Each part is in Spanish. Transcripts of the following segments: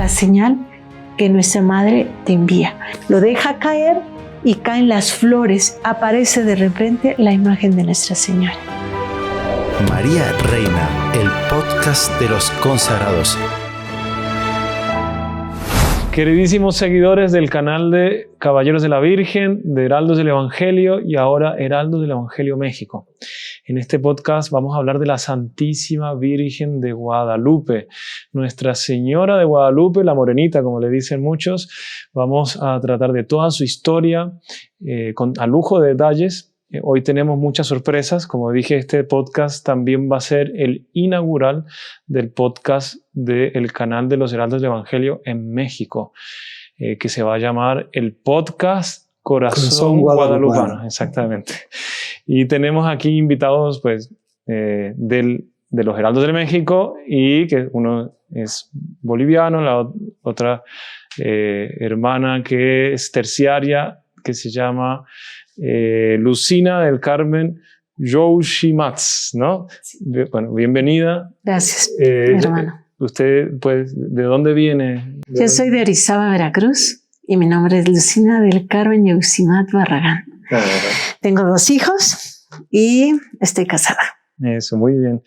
la señal que nuestra madre te envía. Lo deja caer y caen las flores. Aparece de repente la imagen de Nuestra Señora. María Reina, el podcast de los consagrados. Queridísimos seguidores del canal de Caballeros de la Virgen, de Heraldos del Evangelio y ahora Heraldos del Evangelio México. En este podcast vamos a hablar de la Santísima Virgen de Guadalupe, Nuestra Señora de Guadalupe, la Morenita, como le dicen muchos. Vamos a tratar de toda su historia a lujo de detalles. Hoy tenemos muchas sorpresas. Como dije, este podcast también va a ser el inaugural del podcast del canal de los Heraldos del Evangelio en México, que se va a llamar el podcast Corazón Guadalupano. Exactamente. Y tenemos aquí invitados pues, de los Heraldos de México, y que uno es boliviano, la otra hermana que es terciaria, que se llama Lucina del Carmen Yoshimats, ¿no? Sí. Bueno, bienvenida. Gracias, mi hermano. ¿Usted, pues, de dónde viene? Yo soy de Orizaba, Veracruz, y mi nombre es Lucina del Carmen Yoshimats Barragán. Tengo 2 hijos y estoy casada. Eso, muy bien.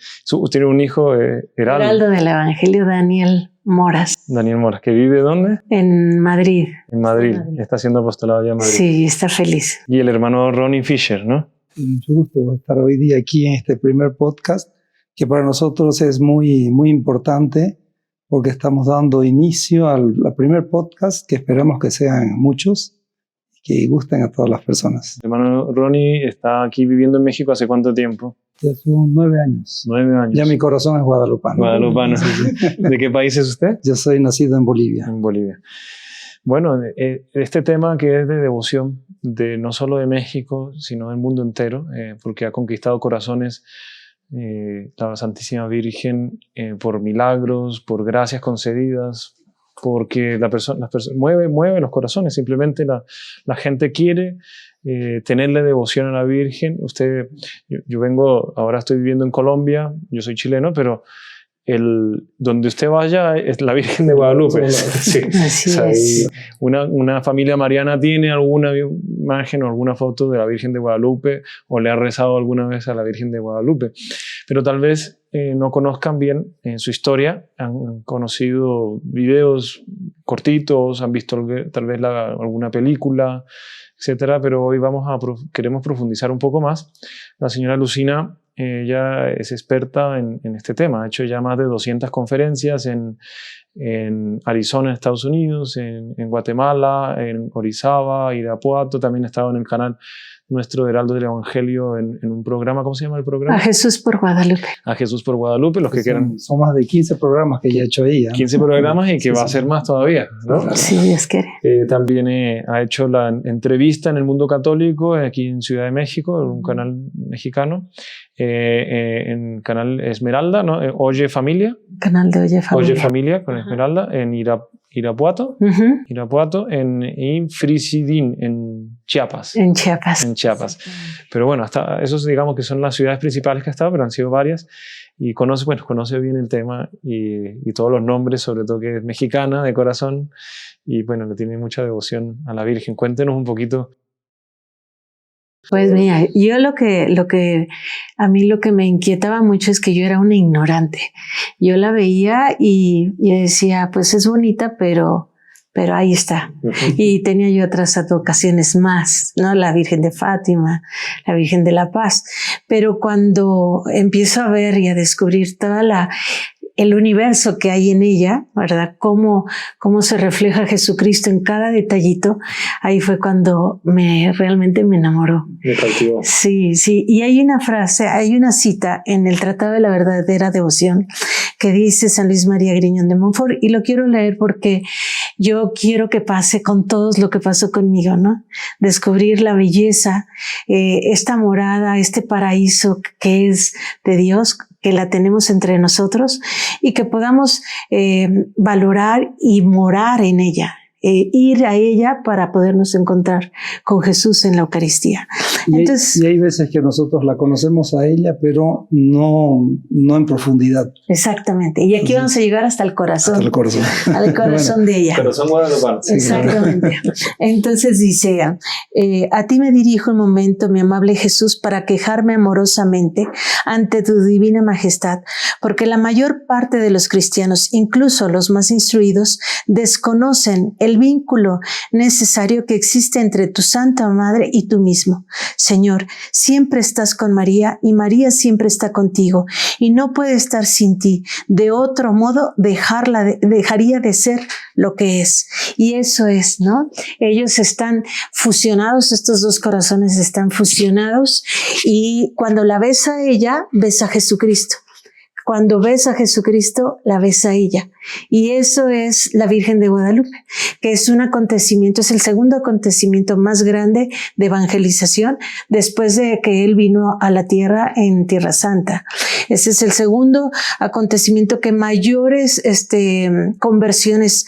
¿Tiene un hijo, Heraldo del Evangelio, Daniel Moras. Daniel Moras, ¿que vive dónde? En Madrid. En Madrid. Está haciendo apostolado allá en Madrid. Sí, está feliz. Y el hermano Ronnie Fisher, ¿no? Mucho gusto estar hoy día aquí en este primer podcast, que para nosotros es muy, muy importante, porque estamos dando inicio al primer podcast, que esperamos que sean muchos, que gusten a todas las personas. El hermano Ronnie está aquí viviendo en México ¿hace cuánto tiempo? Ya son 9 años. 9 años. Ya mi corazón es guadalupano. Guadalupano. ¿De qué país es usted? Yo soy nacido en Bolivia. En Bolivia. Bueno, este tema que es de devoción, no solo de México, sino del mundo entero, porque ha conquistado corazones la Santísima Virgen por milagros, por gracias concedidas, porque mueve los corazones. Simplemente la gente quiere tenerle devoción a la Virgen. Yo ahora estoy viviendo en Colombia, yo soy chileno, pero donde usted vaya es la Virgen de Guadalupe. Sí. Así es. Una familia mariana tiene alguna imagen o alguna foto de la Virgen de Guadalupe, o le ha rezado alguna vez a la Virgen de Guadalupe, pero tal vez no conozcan bien su historia. Han conocido videos cortitos, han visto tal vez alguna película, etcétera, pero hoy queremos profundizar un poco más. La señora Lucina, ella es experta en este tema, ha hecho ya más de 200 conferencias en Arizona, Estados Unidos, en Guatemala, en Orizaba, Irapuato. También ha estado en el canal nuestro de Heraldos del Evangelio en un programa. ¿Cómo se llama el programa? A Jesús por Guadalupe. A Jesús por Guadalupe, los que quieran. Son más de 15 programas que ya ha hecho ella. 15 programas y que va a ser más todavía, ¿no? Sí, Dios quiere. También ha hecho la entrevista en El Mundo Católico, aquí en Ciudad de México, en un canal mexicano, en canal Esmeralda, ¿no? Oye Familia. Canal de Oye Familia. Oye Familia con Esmeralda, en Irapuato, en Frisidín, en Chiapas. En Chiapas. En Chiapas. Pero bueno, hasta esos digamos que son las ciudades principales que ha estado, pero han sido varias. Y conoce bien el tema y todos los nombres, sobre todo que es mexicana de corazón. Y bueno, le tiene mucha devoción a la Virgen. Cuéntenos un poquito. Pues mira, yo a mí lo que me inquietaba mucho es que yo era una ignorante. Yo la veía y yo decía, pues es bonita, pero ahí está. Y tenía yo otras advocaciones más, ¿no? La Virgen de Fátima, la Virgen de la Paz. Pero cuando empiezo a ver y a descubrir el universo que hay en ella, ¿verdad? Cómo se refleja Jesucristo en cada detallito, ahí fue cuando realmente me enamoró. Me cautivó. Sí. Y hay una cita en el Tratado de la Verdadera Devoción que dice San Luis María Griñón de Montfort, y lo quiero leer porque yo quiero que pase con todos lo que pasó conmigo, ¿no? Descubrir la belleza, esta morada, este paraíso que es de Dios, que la tenemos entre nosotros y que podamos valorar y morar en ella. ir a ella para podernos encontrar con Jesús en la Eucaristía. Entonces, y hay veces que nosotros la conocemos a ella, pero no en profundidad. Exactamente. Y aquí vamos a llegar hasta el corazón. Hasta el corazón. Al corazón de ella. Corazón guadalupano. Exactamente. Entonces dice, a ti me dirijo un momento, mi amable Jesús, para quejarme amorosamente ante tu divina majestad, porque la mayor parte de los cristianos, incluso los más instruidos, desconocen el vínculo necesario que existe entre tu Santa Madre y tú mismo. Señor, siempre estás con María y María siempre está contigo y no puede estar sin ti. De otro modo, dejaría de ser lo que es. Y eso es, ¿no? Ellos están fusionados, estos dos corazones están fusionados, y cuando la ves a ella, ves a Jesucristo. Cuando ves a Jesucristo, la ves a ella. Y eso es la Virgen de Guadalupe, que es un acontecimiento, es el segundo acontecimiento más grande de evangelización después de que Él vino a la tierra en Tierra Santa. Ese es el segundo acontecimiento que mayores conversiones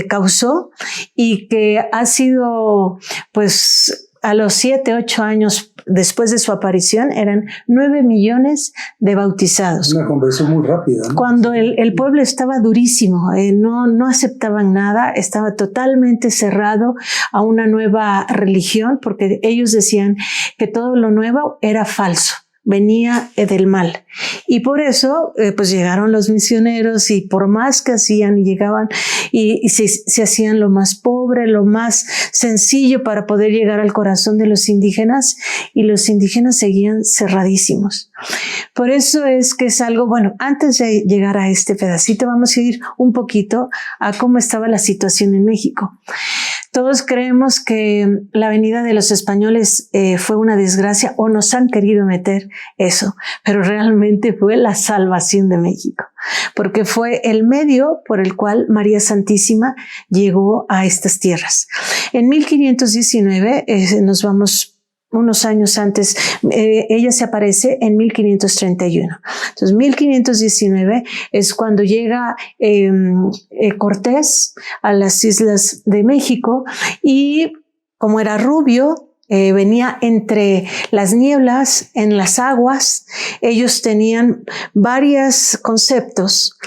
causó, y que ha sido, pues, a los 7, 8 años después de su aparición, eran 9 millones de bautizados. Una conversión muy rápida, ¿no? Cuando el pueblo estaba durísimo, no aceptaban nada, estaba totalmente cerrado a una nueva religión, porque ellos decían que todo lo nuevo era falso, venía del mal. Y por eso, pues llegaron los misioneros, y por más que hacían, llegaban y se hacían lo más pobre, lo más sencillo para poder llegar al corazón de los indígenas, y los indígenas seguían cerradísimos. Por eso es que es algo, bueno, antes de llegar a este pedacito, vamos a ir un poquito a cómo estaba la situación en México. Todos creemos que la venida de los españoles fue una desgracia, o nos han querido meter eso, pero realmente fue la salvación de México, porque fue el medio por el cual María Santísima llegó a estas tierras. En 1519, nos vamos unos años antes, ella se aparece en 1531. Entonces, 1519 es cuando llega Cortés a las islas de México, y como era rubio, venía entre las nieblas, en las aguas. Ellos tenían varios conceptos,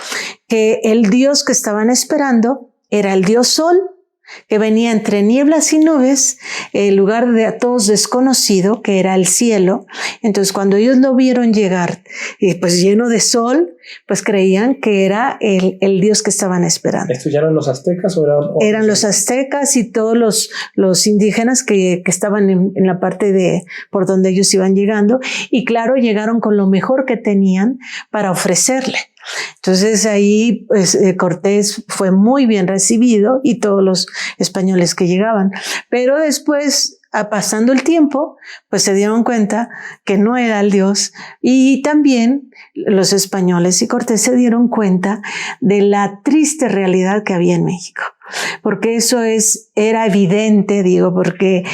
que el Dios que estaban esperando era el Dios Sol, que venía entre nieblas y nubes, el lugar de a todos desconocido, que era el cielo. Entonces, cuando ellos lo vieron llegar, pues lleno de sol, pues creían que era el Dios que estaban esperando. ¿Esto ya eran los aztecas o eran los aztecas y todos los indígenas que estaban en la parte de por donde ellos iban llegando? Y claro, llegaron con lo mejor que tenían para ofrecerle. Entonces ahí pues, Cortés fue muy bien recibido, y todos los españoles que llegaban. Pero después, pasando el tiempo, pues se dieron cuenta que no era el Dios, y también los españoles y Cortés se dieron cuenta de la triste realidad que había en México. Porque eso era evidente, digo, porque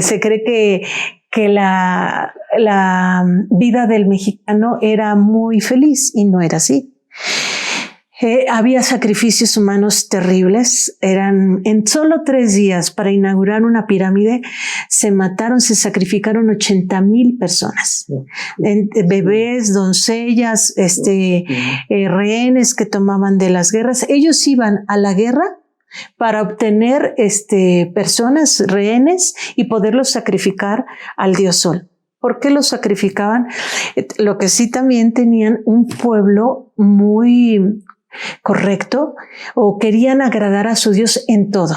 se cree que la vida del mexicano era muy feliz, y no era así. Había sacrificios humanos terribles. En solo 3 días, para inaugurar una pirámide, se sacrificaron 80,000 personas. Bebés, doncellas, rehenes que tomaban de las guerras. Ellos iban a la guerra para obtener personas, rehenes, y poderlos sacrificar al Dios Sol. ¿Por qué los sacrificaban? Lo que sí, también tenían un pueblo muy correcto, o querían agradar a su Dios en todo,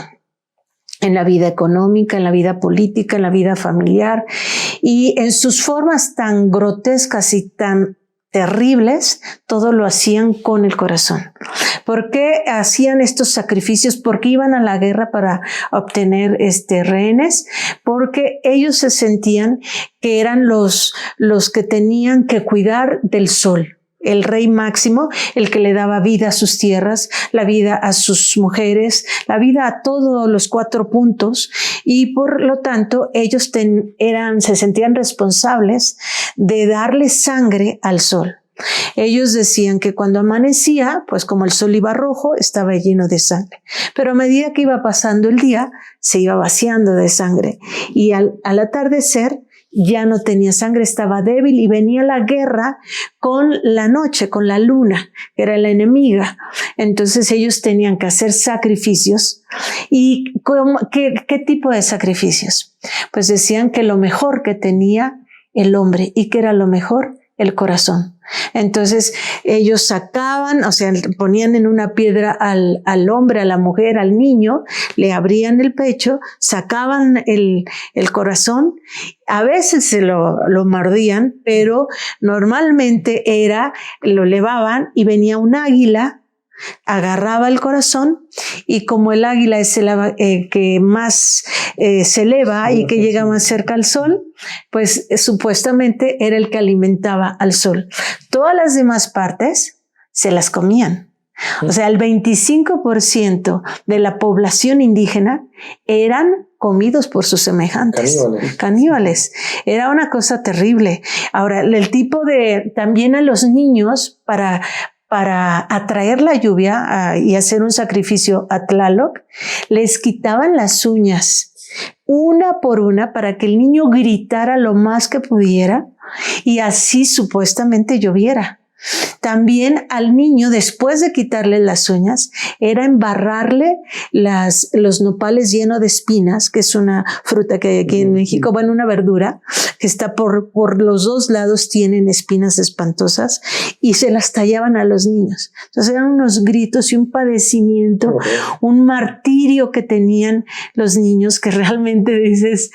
en la vida económica, en la vida política, en la vida familiar, y en sus formas tan grotescas y tan terribles, todo lo hacían con el corazón. ¿Por qué hacían estos sacrificios? ¿Por qué iban a la guerra para obtener rehenes? Porque ellos se sentían que eran los que tenían que cuidar del sol. El rey máximo, el que le daba vida a sus tierras, la vida a sus mujeres, la vida a todos los 4 puntos, y por lo tanto ellos se sentían responsables de darle sangre al sol. Ellos decían que cuando amanecía, pues como el sol iba rojo, estaba lleno de sangre. Pero a medida que iba pasando el día, se iba vaciando de sangre. Y al atardecer ya no tenía sangre, estaba débil y venía la guerra con la noche, con la luna, que era la enemiga. Entonces ellos tenían que hacer sacrificios. ¿Y qué tipo de sacrificios? Pues decían que lo mejor que tenía el hombre, ¿y qué era lo mejor? El corazón. Entonces ellos sacaban, o sea, ponían en una piedra al hombre, a la mujer, al niño, le abrían el pecho, sacaban el corazón, a veces se lo mordían, pero normalmente lo elevaban y venía un águila, agarraba el corazón y como el águila es el que más se eleva y que llega más cerca al sol, pues supuestamente era el que alimentaba al sol. Todas las demás partes se las comían. O sea, el 25% de la población indígena eran comidos por sus semejantes. Caníbales. Era una cosa terrible. Ahora, el tipo también a los niños para atraer la lluvia y hacer un sacrificio a Tlaloc, les quitaban las uñas una por una para que el niño gritara lo más que pudiera y así supuestamente lloviera. También al niño, después de quitarle las uñas, era embarrarle los nopales llenos de espinas, que es una fruta que hay aquí en México, bueno, una verdura que está por los dos lados, tienen espinas espantosas, y se las tallaban a los niños. Entonces eran unos gritos y un padecimiento, un martirio que tenían los niños que realmente dices...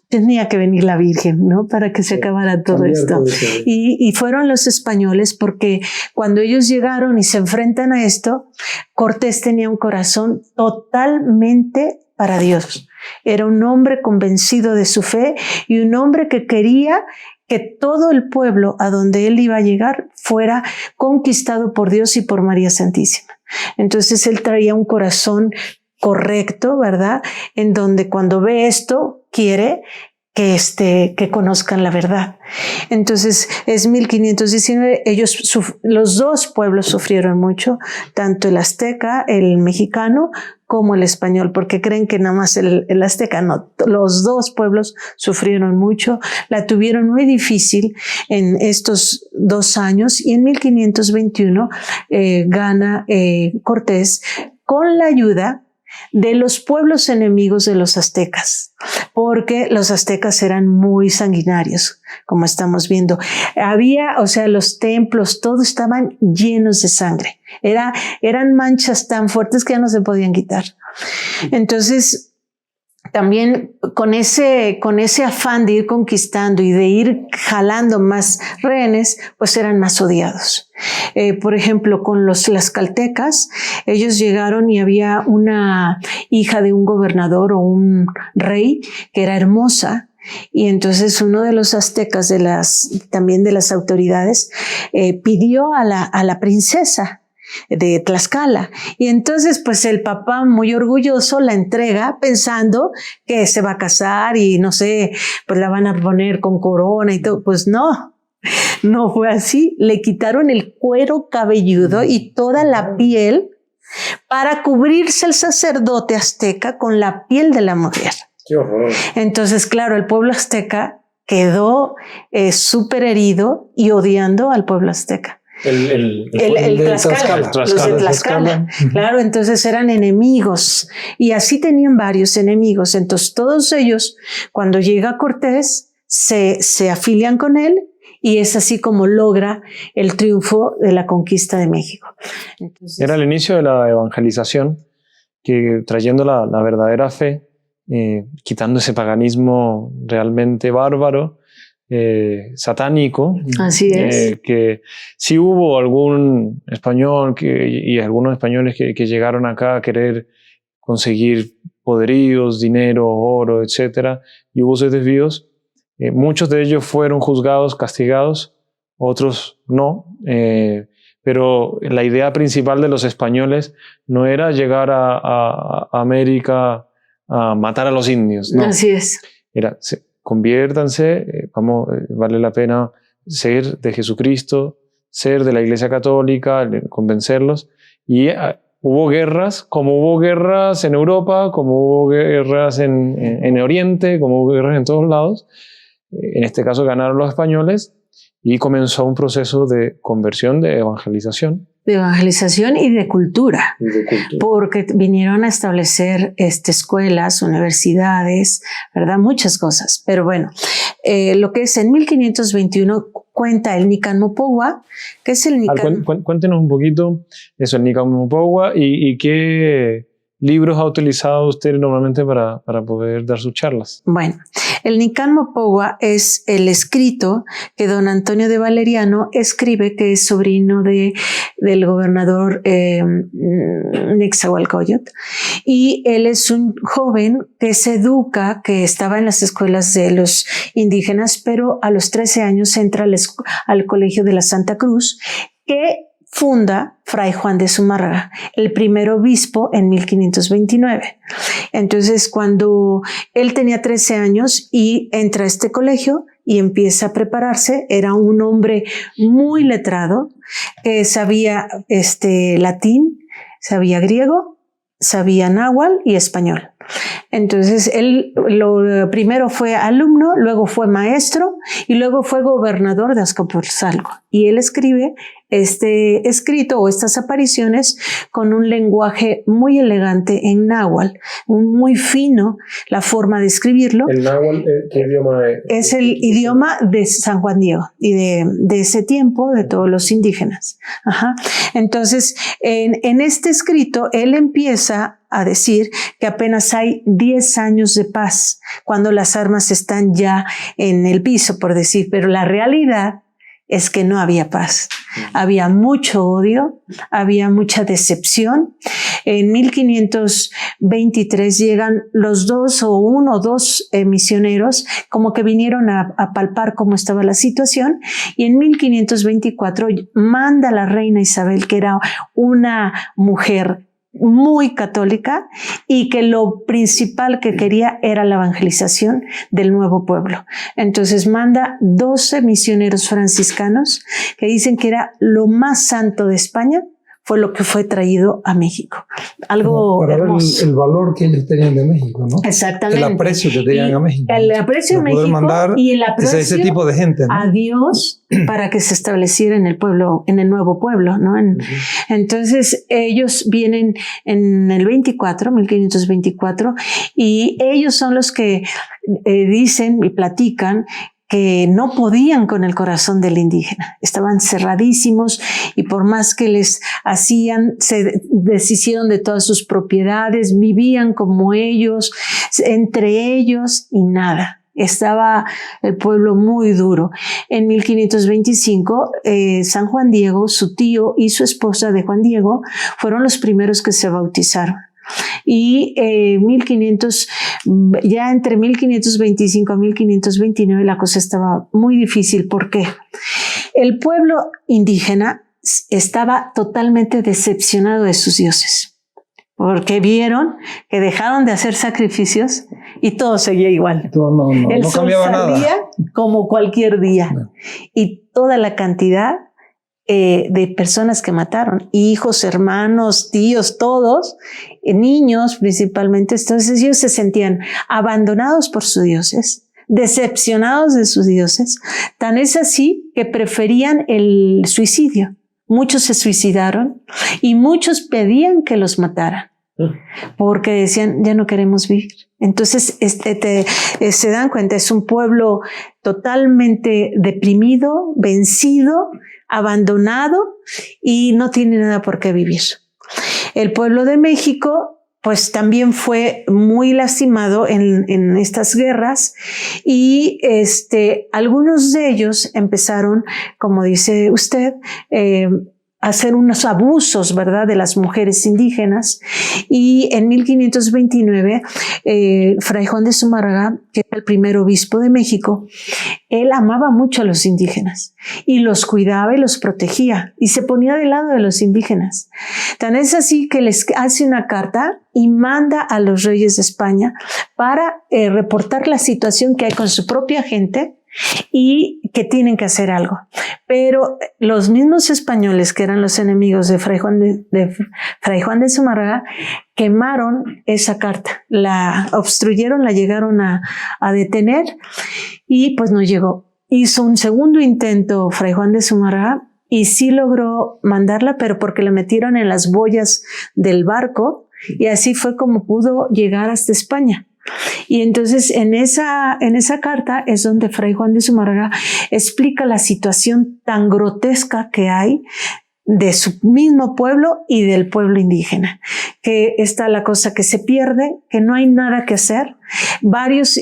Tenía que venir la Virgen, ¿no? Para que se acabara todo esto. Y fueron los españoles porque cuando ellos llegaron y se enfrentan a esto, Cortés tenía un corazón totalmente para Dios. Era un hombre convencido de su fe y un hombre que quería que todo el pueblo a donde él iba a llegar fuera conquistado por Dios y por María Santísima. Entonces él traía un corazón correcto, ¿verdad? En donde cuando ve esto, quiere que conozcan la verdad. Entonces es 1519, los dos pueblos sufrieron mucho, tanto el azteca, el mexicano, como el español, porque creen que nada más el azteca, no, los dos pueblos sufrieron mucho, la tuvieron muy difícil en estos 2 años y en 1521 gana Cortés con la ayuda de los pueblos enemigos de los aztecas, porque los aztecas eran muy sanguinarios, como estamos viendo. Los templos, todo estaban llenos de sangre. Eran manchas tan fuertes que ya no se podían quitar. Entonces, también con ese afán de ir conquistando y de ir jalando más rehenes, pues eran más odiados. Por ejemplo, con los tlaxcaltecas, ellos llegaron y había una hija de un gobernador o un rey que era hermosa. Y entonces uno de los aztecas, también de las autoridades, pidió a la princesa de Tlaxcala. Y entonces pues el papá muy orgulloso la entrega pensando que se va a casar y no sé, pues la van a poner con corona y todo. Pues no fue así. Le quitaron el cuero cabelludo y toda la piel para cubrirse el sacerdote azteca con la piel de la mujer. ¡Qué horror! Entonces, claro, el pueblo azteca quedó súper herido y odiando al pueblo azteca. El Tlaxcala, los de Tlaxcala. Claro, entonces eran enemigos y así tenían varios enemigos. Entonces todos ellos, cuando llega Cortés, se afilian con él y es así como logra el triunfo de la conquista de México. Entonces, era el inicio de la evangelización, que trayendo la verdadera fe, quitando ese paganismo realmente bárbaro, satánico. Así es. Que sí hubo algún español y algunos españoles que llegaron acá a querer conseguir poderíos, dinero, oro, etcétera, y hubo esos desvíos. Muchos de ellos fueron juzgados, castigados, otros no, pero la idea principal de los españoles no era llegar a América a matar a los indios, no. Así es. Conviértanse, vale la pena ser de Jesucristo, ser de la Iglesia Católica, convencerlos, y hubo guerras, como hubo guerras en Europa, como hubo guerras en Oriente, como hubo guerras en todos lados. En este caso ganaron los españoles y comenzó un proceso de conversión, de evangelización. De evangelización y de cultura, porque vinieron a establecer escuelas, universidades, ¿verdad? Muchas cosas. Pero bueno, lo que es en 1521 cuenta el Nican Mopogua, que es el Nican... Cuéntenos un poquito eso, el Nican Mopogua, y qué libros ha utilizado usted normalmente para poder dar sus charlas. Bueno, el Nican Mopogua es el escrito que don Antonio de Valeriano escribe, que es sobrino del gobernador Nezahualcóyotl, y él es un joven que se educa, que estaba en las escuelas de los indígenas, pero a los 13 años entra al Colegio de la Santa Cruz, que funda Fray Juan de Zumárraga, el primer obispo en 1529. Entonces, cuando él tenía 13 años y entra a este colegio y empieza a prepararse, era un hombre muy letrado, que sabía latín, sabía griego, sabía náhuatl y español. Entonces, él lo primero fue alumno, luego fue maestro y luego fue gobernador de Azcapotzalco. Y él escribe este escrito o estas apariciones con un lenguaje muy elegante en náhuatl, muy fino la forma de escribirlo. ¿El náhuatl qué idioma es? Es el idioma de San Juan Diego y de ese tiempo, de todos los indígenas. Ajá. Entonces, en este escrito, él empieza a decir que apenas hay 10 años de paz, cuando las armas están ya en el piso, por decir, pero la realidad es que no había paz. Había mucho odio, había mucha decepción. En 1523 llegan los uno o dos misioneros, como que vinieron a palpar cómo estaba la situación, y en 1524 manda la reina Isabel, que era una mujer muy católica y que lo principal que quería era la evangelización del nuevo pueblo. Entonces manda 12 misioneros franciscanos que dicen que era lo más santo de España, fue lo que fue traído a México. Algo para hermoso. ver el valor que ellos tenían de México, ¿no? Exactamente. El aprecio que tenían a México. El aprecio de México mandar y el aprecio ese tipo de gente, ¿no? a Dios para que se estableciera en el pueblo, en el nuevo pueblo, ¿no? Entonces ellos vienen en el 1524, y ellos son los que dicen y platican que no podían con el corazón del indígena, estaban cerradísimos, y por más que les hacían, se deshicieron de todas sus propiedades, vivían como ellos, entre ellos, y nada. Estaba el pueblo muy duro. En 1525, San Juan Diego, su tío y su esposa de Juan Diego, fueron los primeros que se bautizaron. Y ya entre 1525 a 1529 la cosa estaba muy difícil. ¿Por qué? El pueblo indígena estaba totalmente decepcionado de sus dioses, porque vieron que dejaron de hacer sacrificios y todo seguía igual. El sol salía como cualquier día. No. Y toda la cantidad de personas que mataron, hijos, hermanos, tíos, todos, niños principalmente. Entonces ellos se sentían abandonados por sus dioses, decepcionados de sus dioses. Tan es así que preferían el suicidio. Muchos se suicidaron y muchos pedían que los mataran, porque decían, ya no queremos vivir. Entonces se dan cuenta, es un pueblo totalmente deprimido, vencido, abandonado, y no tiene nada por qué vivir. El pueblo de México pues también fue muy lastimado en estas guerras, y algunos de ellos empezaron, como dice usted, hacer unos abusos, ¿verdad?, de las mujeres indígenas. Y en 1529, Fray Juan de Zumárraga, que era el primer obispo de México, él amaba mucho a los indígenas y los cuidaba y los protegía y se ponía del lado de los indígenas. Tan es así que les hace una carta y manda a los reyes de España para reportar la situación que hay con su propia gente, y que tienen que hacer algo. Pero los mismos españoles, que eran los enemigos de Fray Juan de Zumárraga, quemaron esa carta, la obstruyeron, la llegaron a detener y pues no llegó. Hizo un segundo intento Fray Juan de Zumárraga y sí logró mandarla, pero porque la metieron en las boyas del barco, y así fue como pudo llegar hasta España. Y entonces en esa carta es donde Fray Juan de Zumárraga explica la situación tan grotesca que hay de su mismo pueblo y del pueblo indígena, que está la cosa que se pierde, que no hay nada que hacer. Varios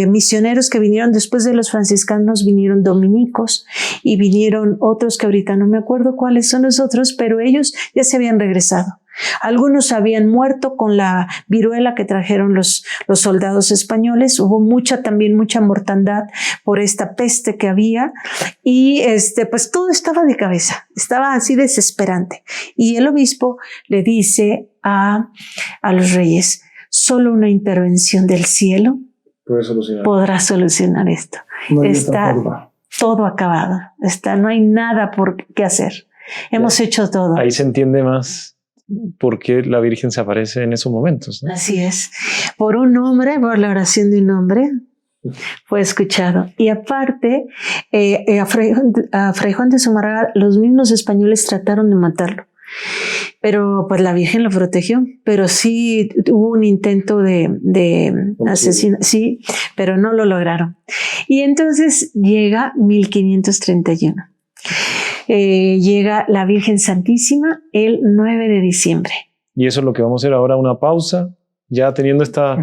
misioneros que vinieron después de los franciscanos, vinieron dominicos y vinieron otros que ahorita no me acuerdo cuáles son los otros, pero ellos ya se habían regresado. Algunos habían muerto con la viruela que trajeron los soldados españoles. Hubo también mucha mortandad por esta peste que había, y pues todo estaba de cabeza, estaba así desesperante. Y el obispo le dice a los reyes: solo una intervención del cielo podrá solucionar esto. No está todo acabado, no hay nada por qué hacer. Hemos hecho todo. Ahí se entiende más por qué la Virgen se aparece en esos momentos, ¿no? Así es. Por un hombre, por la oración de un hombre, fue escuchado. Y aparte, a Fray Juan de Zumárraga, los mismos españoles trataron de matarlo. Pero pues la Virgen lo protegió. Pero sí hubo un intento de asesinato, sí, pero no lo lograron. Y entonces llega 1531. Llega la Virgen Santísima el 9 de diciembre. Y eso es lo que vamos a hacer ahora, una pausa, ya teniendo esta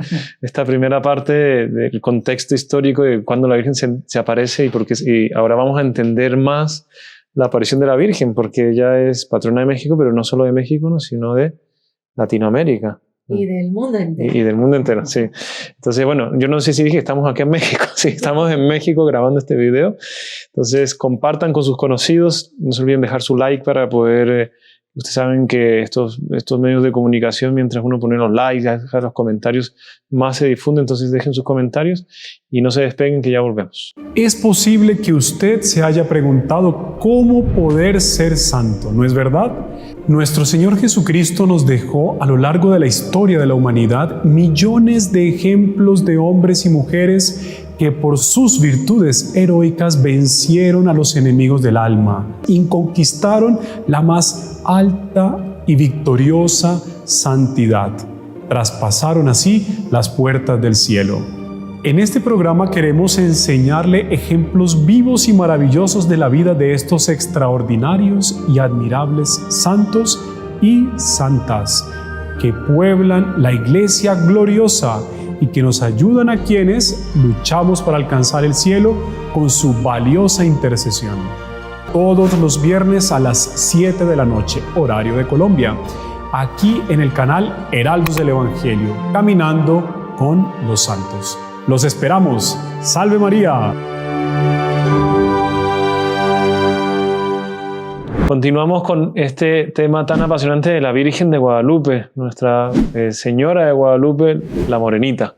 primera parte del contexto histórico de cuando la Virgen se aparece, y ahora vamos a entender más la aparición de la Virgen, porque ella es patrona de México, pero no solo de México, ¿no?, sino de Latinoamérica. Y del mundo entero. Y del mundo entero, sí. Entonces, bueno, yo no sé si dije que estamos aquí en México. Sí, estamos en México grabando este video. Entonces, compartan con sus conocidos. No se olviden dejar su like para poder... ustedes saben que estos medios de comunicación, mientras uno pone los likes, deja los comentarios, más se difunde. Entonces, dejen sus comentarios y no se despeguen, que ya volvemos. Es posible que usted se haya preguntado cómo poder ser santo, ¿no es verdad? Nuestro Señor Jesucristo nos dejó a lo largo de la historia de la humanidad millones de ejemplos de hombres y mujeres que por sus virtudes heroicas vencieron a los enemigos del alma y conquistaron la más alta y victoriosa santidad. Traspasaron así las puertas del cielo. En este programa queremos enseñarle ejemplos vivos y maravillosos de la vida de estos extraordinarios y admirables santos y santas que pueblan la Iglesia gloriosa y que nos ayudan a quienes luchamos para alcanzar el cielo con su valiosa intercesión. Todos los viernes a las 7 de la noche, horario de Colombia, aquí en el canal Heraldos del Evangelio, Caminando con los Santos. Los esperamos. ¡Salve María! Continuamos con este tema tan apasionante de la Virgen de Guadalupe, Nuestra Señora de Guadalupe, la Morenita.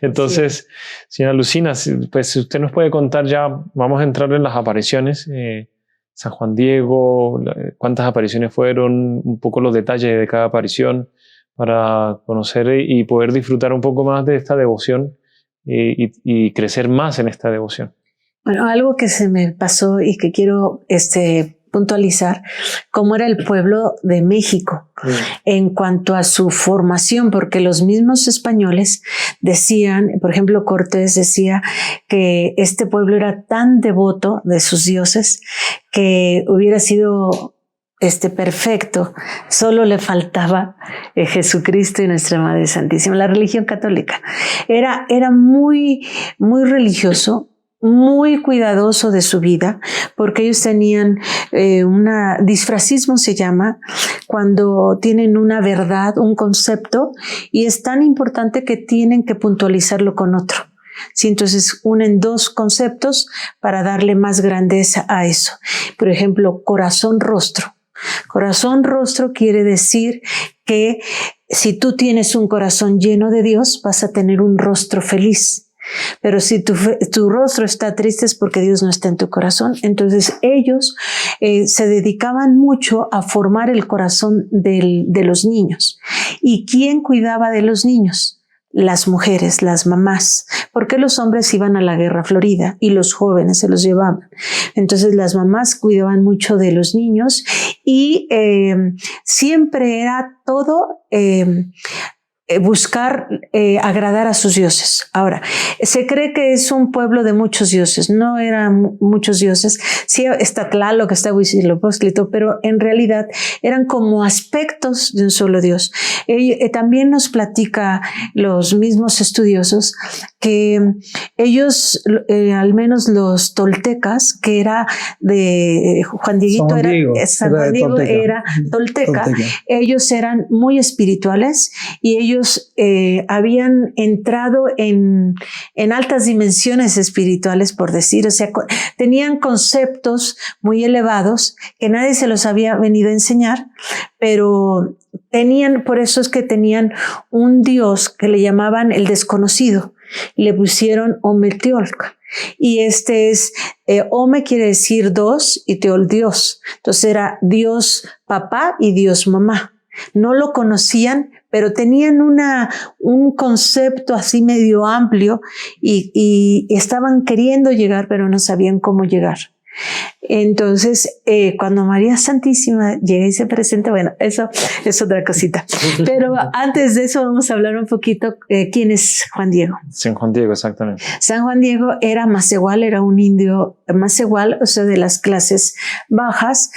Entonces, señora Lucina, pues si usted nos puede contar, ya vamos a entrar en las apariciones. San Juan Diego, cuántas apariciones fueron, un poco los detalles de cada aparición, para conocer y poder disfrutar un poco más de esta devoción y crecer más en esta devoción. Bueno, algo que se me pasó y que quiero puntualizar, cómo era el pueblo de México en cuanto a su formación, porque los mismos españoles decían, por ejemplo, Cortés decía que este pueblo era tan devoto de sus dioses que hubiera sido perfecto, solo le faltaba Jesucristo y Nuestra Madre Santísima. La religión católica era muy, muy religioso, muy cuidadoso de su vida, porque ellos tenían disfracismo, se llama, cuando tienen una verdad, un concepto, y es tan importante que tienen que puntualizarlo con otro. Sí, entonces unen dos conceptos para darle más grandeza a eso. Por ejemplo, corazón-rostro. Corazón-rostro quiere decir que si tú tienes un corazón lleno de Dios, vas a tener un rostro feliz. Pero si tu rostro está triste es porque Dios no está en tu corazón. Entonces ellos se dedicaban mucho a formar el corazón de los niños. ¿Y quién cuidaba de los niños? Las mujeres, las mamás, porque los hombres iban a la guerra florida y los jóvenes se los llevaban. Entonces las mamás cuidaban mucho de los niños y siempre era todo buscar agradar a sus dioses. Ahora, se cree que es un pueblo de muchos dioses. No eran muchos dioses. Sí está Tlaloc, está Huitzilopochtli, pero en realidad eran como aspectos de un solo dios. También nos platica los mismos estudiosos que ellos, al menos los toltecas, que era de Juan Dieguito, San Juan Diego era tolteca. Ellos eran muy espirituales y ellos habían entrado en altas dimensiones espirituales, por decir, o sea, tenían conceptos muy elevados que nadie se los había venido a enseñar, pero por eso es que tenían un dios que le llamaban el desconocido, y le pusieron Ometeotl. Y Ome quiere decir dos y Teol Dios. Entonces era Dios papá y Dios mamá. No lo conocían, pero tenían un concepto así medio amplio y estaban queriendo llegar, pero no sabían cómo llegar. Entonces, cuando María Santísima llega y se presenta, bueno, eso es otra cosita. Pero antes de eso vamos a hablar un poquito quién es Juan Diego. San Juan Diego, exactamente. San Juan Diego era macehual, era un indio macehual, o sea, de las clases bajas.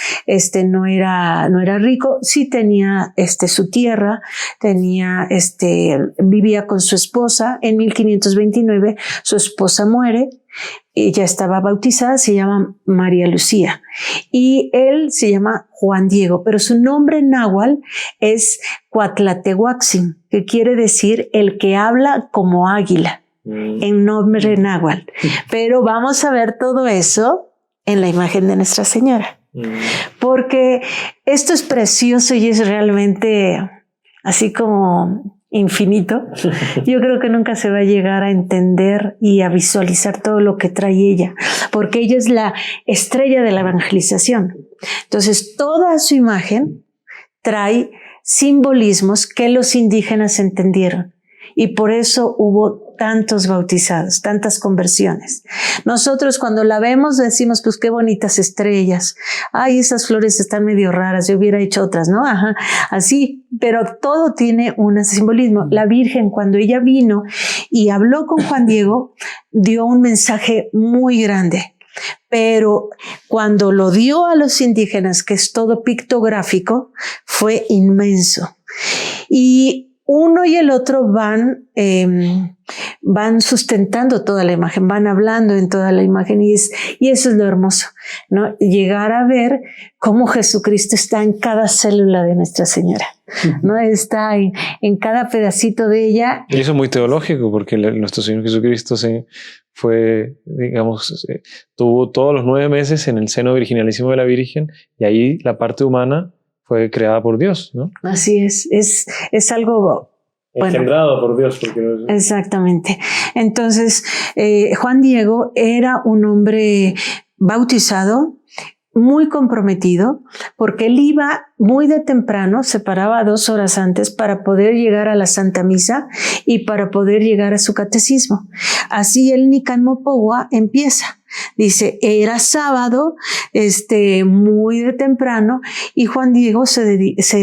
No era rico, sí tenía su tierra, vivía con su esposa. En 1529 su esposa muere. Ella estaba bautizada, se llama María Lucía, y él se llama Juan Diego, pero su nombre náhuatl es Cuatlatehuaxin, que quiere decir el que habla como águila, en nombre náhuatl. Pero vamos a ver todo eso en la imagen de Nuestra Señora, porque esto es precioso y es realmente así como infinito. Yo creo que nunca se va a llegar a entender y a visualizar todo lo que trae ella, porque ella es la estrella de la evangelización. Entonces, toda su imagen trae simbolismos que los indígenas entendieron y por eso hubo tantos bautizados, tantas conversiones. Nosotros cuando la vemos decimos, pues qué bonitas estrellas. Ay, esas flores están medio raras, yo hubiera hecho otras, ¿no? Ajá, así, pero todo tiene un simbolismo. La Virgen, cuando ella vino y habló con Juan Diego, dio un mensaje muy grande. Pero cuando lo dio a los indígenas, que es todo pictográfico, fue inmenso. Y uno y el otro van sustentando toda la imagen, van hablando en toda la imagen y eso es lo hermoso, ¿no? Llegar a ver cómo Jesucristo está en cada célula de Nuestra Señora, ¿no? Está en cada pedacito de ella. Y eso es muy teológico porque nuestro Señor Jesucristo fue, digamos, tuvo todos los 9 meses en el seno virginalísimo de la Virgen y ahí la parte humana fue creada por Dios, ¿no? Así es algo engendrado por Dios. Exactamente. Entonces, Juan Diego era un hombre bautizado, muy comprometido, porque él iba muy de temprano, se paraba 2 horas antes para poder llegar a la Santa Misa y para poder llegar a su catecismo. Así el Nican Mopohua empieza. Dice, era sábado, muy de temprano, y Juan Diego se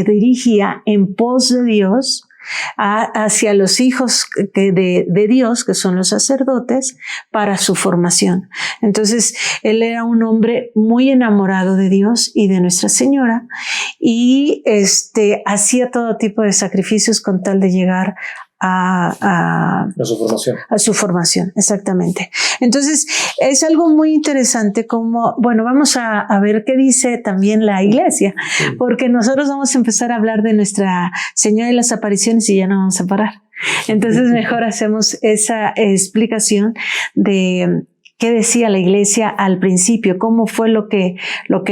dirigía en pos de Dios hacia los hijos de Dios, que son los sacerdotes, para su formación. Entonces, él era un hombre muy enamorado de Dios y de Nuestra Señora, y hacía todo tipo de sacrificios con tal de llegar a su formación. A su formación, exactamente. Entonces, es algo muy interesante como, bueno, vamos a ver qué dice también la Iglesia, porque nosotros vamos a empezar a hablar de Nuestra Señora y las apariciones y ya no vamos a parar. Entonces, mejor hacemos esa explicación de qué decía la Iglesia al principio, cómo fue lo que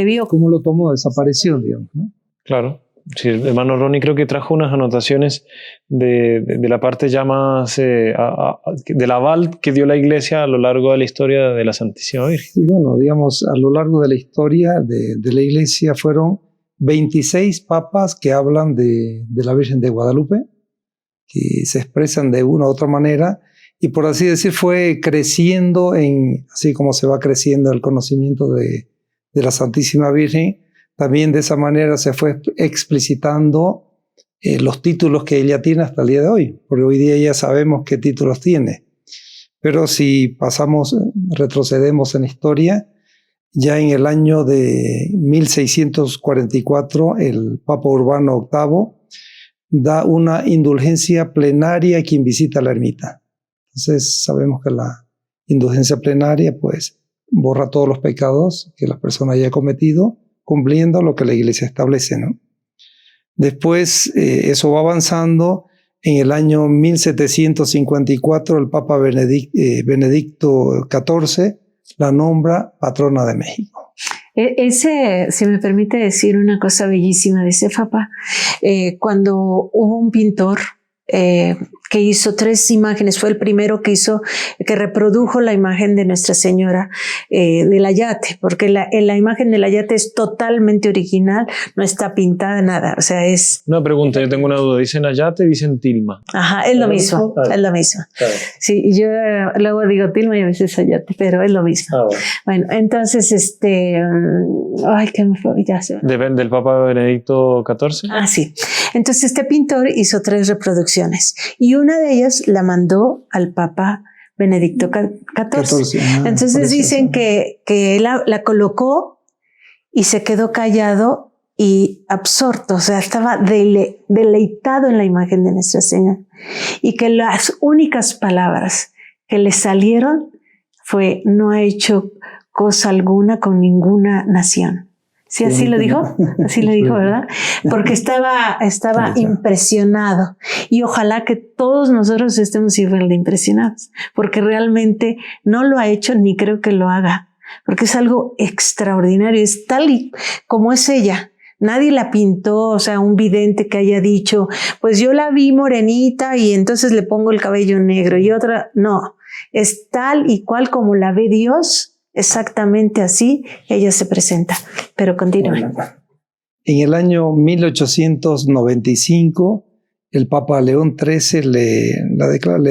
vio. ¿Cómo lo tomó? Desapareció, digamos, ¿no? Claro. Sí, el hermano Ronnie creo que trajo unas anotaciones de la parte ya más del aval que dio la Iglesia a lo largo de la historia de la Santísima Virgen. Sí, bueno, digamos, a lo largo de la historia de la Iglesia fueron 26 papas que hablan de la Virgen de Guadalupe, que se expresan de una u otra manera, y por así decir fue creciendo, así como se va creciendo el conocimiento de la Santísima Virgen, también de esa manera se fue explicitando los títulos que ella tiene hasta el día de hoy, porque hoy día ya sabemos qué títulos tiene. Pero si retrocedemos en historia, ya en el año de 1644, el Papa Urbano VIII da una indulgencia plenaria a quien visita la ermita. Entonces sabemos que la indulgencia plenaria pues borra todos los pecados que la persona haya cometido, cumpliendo lo que la Iglesia establece, ¿no? Después eso va avanzando. En el año 1754 el Papa Benedicto XIV la nombra patrona de México. Si me permite decir una cosa bellísima de ese Papa, cuando hubo un pintor que hizo 3 imágenes, fue el primero que reprodujo la imagen de Nuestra Señora del Ayate, porque la imagen del Ayate es totalmente original, no está pintada nada, o sea, es... Una pregunta, yo tengo una duda, ¿dicen Ayate, dicen Tilma? Ajá, es lo mismo, es lo mismo. Sí, yo luego digo Tilma y a veces Ayate, pero es lo mismo. Bueno, entonces, ay, que me fue, ya se va. ¿Del Papa Benedicto XIV? Ah, sí. Entonces este pintor hizo 3 reproducciones y una de ellas la mandó al Papa Benedicto XIV. Entonces dicen que él la colocó y se quedó callado y absorto, o sea, estaba deleitado en la imagen de Nuestra Señora, y que las únicas palabras que le salieron fue: no ha hecho cosa alguna con ninguna nación. Sí, así lo dijo, ¿verdad? Porque estaba impresionado, y ojalá que todos nosotros estemos igual de impresionados, porque realmente no lo ha hecho ni creo que lo haga, porque es algo extraordinario, es tal y como es ella. Nadie la pintó, o sea, un vidente que haya dicho, pues yo la vi morenita y entonces le pongo el cabello negro, y otra, no, es tal y cual como la ve Dios. Exactamente así ella se presenta. Pero continúe. En el año 1895, el Papa León XIII le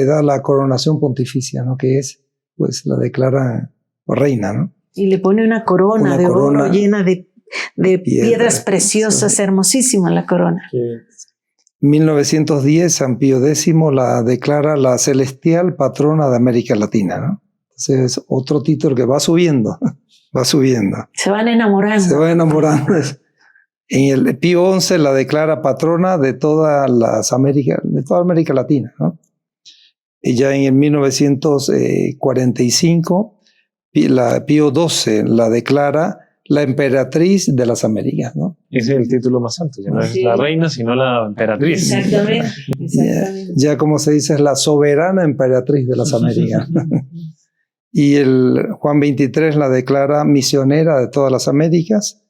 da la coronación pontificia, ¿no? Que es, pues, la declara reina, ¿no? Y le pone una corona oro llena de piedras preciosas, sí. Hermosísima la corona. Sí. 1910, San Pío X la declara la celestial patrona de América Latina, ¿no? Entonces, otro título que va subiendo. Se van enamorando. En el Pío XI la declara patrona de toda América Latina, ¿no? Y ya en el 1945, Pío XII la declara la emperatriz de las Américas, ¿no? Ese es el título más alto, ya no es la reina, sino la emperatriz. Exactamente. Ya como se dice, es la soberana emperatriz de las Américas. Y el Juan XXIII la declara misionera de todas las Américas.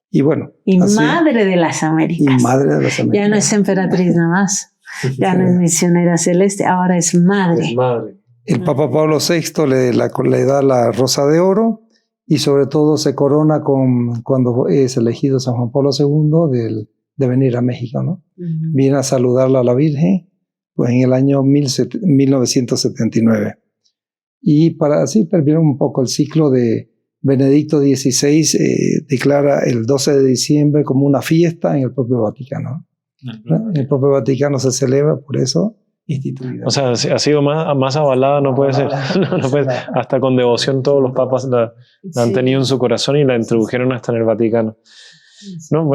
Y bueno. Y madre de las Américas. Y madre de las Américas. Ya no es emperatriz nada más. Ya no es misionera celeste, ahora es madre. Es madre. El Papa Pablo VI le da la rosa de oro, y sobre todo se corona cuando es elegido San Juan Pablo II de venir a México, ¿no? Viene a saludarla a la Virgen, pues en el año 1979. Y para así terminar un poco el ciclo de Benedicto XVI, declara el 12 de diciembre como una fiesta en el propio Vaticano. En el propio Vaticano se celebra por eso instituida. O sea, ha sido más avalada, no puede ser. No puede ser. Hasta con devoción todos los papas la han tenido en su corazón y la introdujeron hasta en el Vaticano. No,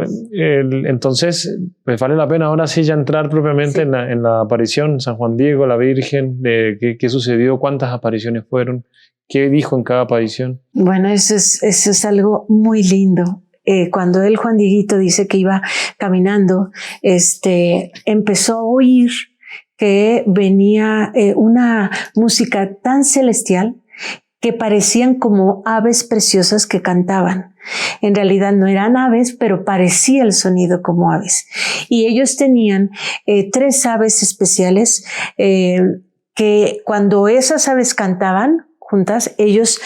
entonces, pues vale la pena ahora sí ya entrar propiamente en la aparición, San Juan Diego, la Virgen, de qué sucedió, cuántas apariciones fueron, qué dijo en cada aparición. Bueno, eso es algo muy lindo. Cuando Juan Dieguito dice que iba caminando, empezó a oír que venía una música tan celestial que parecían como aves preciosas que cantaban. En realidad no eran aves, pero parecía el sonido como aves. Y ellos tenían 3 aves especiales que cuando esas aves cantaban juntas, ellos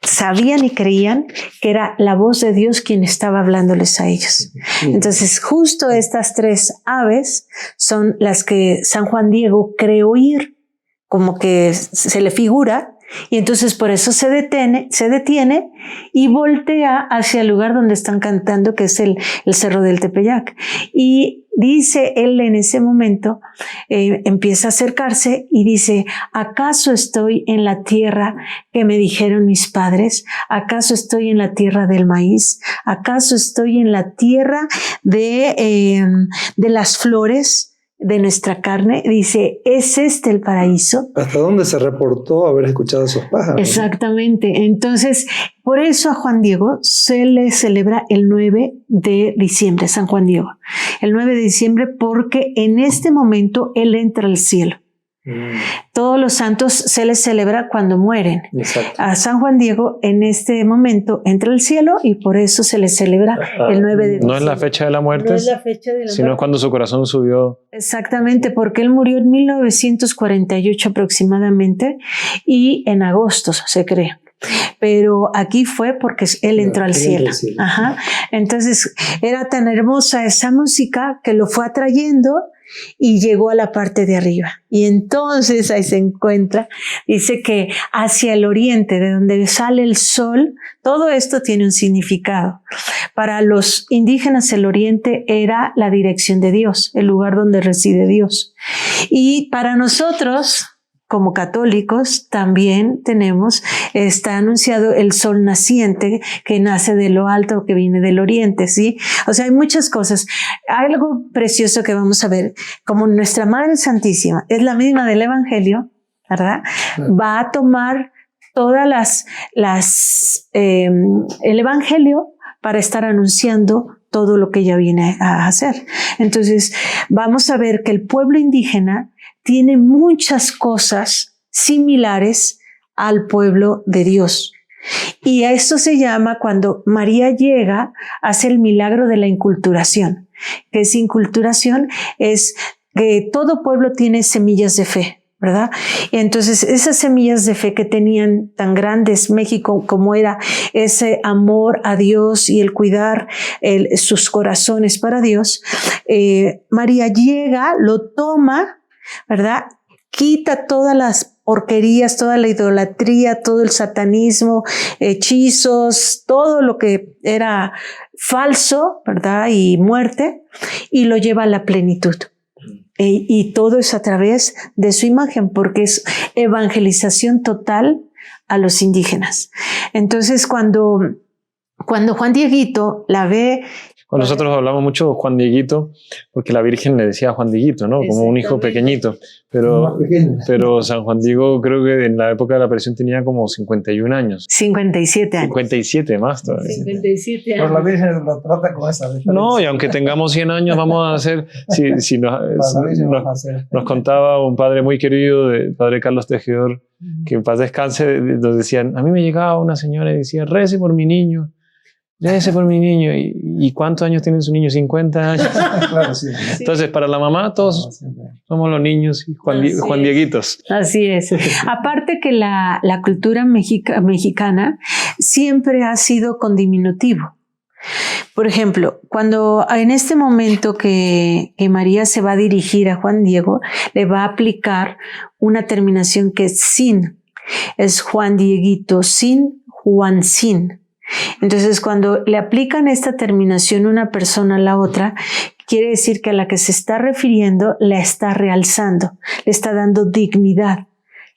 sabían y creían que era la voz de Dios quien estaba hablándoles a ellos. Entonces, justo estas 3 aves son las que San Juan Diego cree oír, como que se le figura, y entonces por eso se detiene y voltea hacia el lugar donde están cantando, que es el Cerro del Tepeyac. Y dice él en ese momento, empieza a acercarse y dice: ¿acaso estoy en la tierra que me dijeron mis padres? ¿Acaso estoy en la tierra del maíz? ¿Acaso estoy en la tierra de las flores de nuestra carne? Dice, ¿es este el paraíso? ¿Hasta dónde se reportó haber escuchado esos pájaros? Exactamente. Entonces, por eso a Juan Diego se le celebra el 9 de diciembre, San Juan Diego. El 9 de diciembre porque en este momento él entra al cielo. Todos los santos se les celebra cuando mueren. Exacto. A San Juan Diego en este momento entra al cielo y por eso se le celebra el 9 de diciembre. No es la fecha de la muerte, no es la fecha de la sino muerte, cuando su corazón subió. Exactamente, porque él murió en 1948 aproximadamente y en agosto se cree. Pero aquí fue porque él entró al cielo. Ajá. Entonces era tan hermosa esa música que lo fue atrayendo y llegó a la parte de arriba. Y entonces ahí se encuentra, dice que hacia el oriente, de donde sale el sol, todo esto tiene un significado. Para los indígenas el oriente era la dirección de Dios, el lugar donde reside Dios. Y para nosotros, como católicos, también está anunciado el sol naciente que nace de lo alto, que viene del oriente, ¿sí? O sea, hay muchas cosas. Hay algo precioso que vamos a ver, como nuestra Madre Santísima es la misma del Evangelio, ¿verdad? Va a tomar todas el Evangelio para estar anunciando todo lo que ella viene a hacer. Entonces, vamos a ver que el pueblo indígena tiene muchas cosas similares al pueblo de Dios. Y a esto se llama, cuando María llega, hace el milagro de la inculturación. ¿Qué es inculturación? Es que todo pueblo tiene semillas de fe, ¿verdad? Y entonces esas semillas de fe que tenían tan grandes México, como era ese amor a Dios y el cuidar sus corazones para Dios, María llega, lo toma, ¿verdad? Quita todas las porquerías, toda la idolatría, todo el satanismo, hechizos, todo lo que era falso, ¿verdad? Y muerte, y lo lleva a la plenitud. Y todo es a través de su imagen, porque es evangelización total a los indígenas. Entonces, cuando Juan Dieguito la ve... Nosotros hablamos mucho de Juan Dieguito, porque la Virgen le decía a Juan Dieguito, ¿no? Como un hijo pequeñito. Pero San Juan Diego, creo que en la época de la aparición tenía como 51 años. 57 años. 57 más todavía. 57 años. Pero la Virgen lo trata con esa diferencia. No, y aunque tengamos 100 años, vamos a hacer... Nos contaba un padre muy querido, padre Carlos Tejedor, que en paz descanse, nos decían, a mí me llegaba una señora y decía, rece por mi niño. Rece por mi niño. ¿Y cuántos años tiene su niño? 50 años. Claro, sí. Entonces, para la mamá, todos somos los niños y Juan Dieguitos. Así es. Aparte que la cultura mexicana siempre ha sido con diminutivo. Por ejemplo, cuando en este momento que María se va a dirigir a Juan Diego, le va a aplicar una terminación que es sin. Es Juan Dieguito sin, Juan sin. Entonces, cuando le aplican esta terminación una persona a la otra, quiere decir que a la que se está refiriendo la está realzando, le está dando dignidad,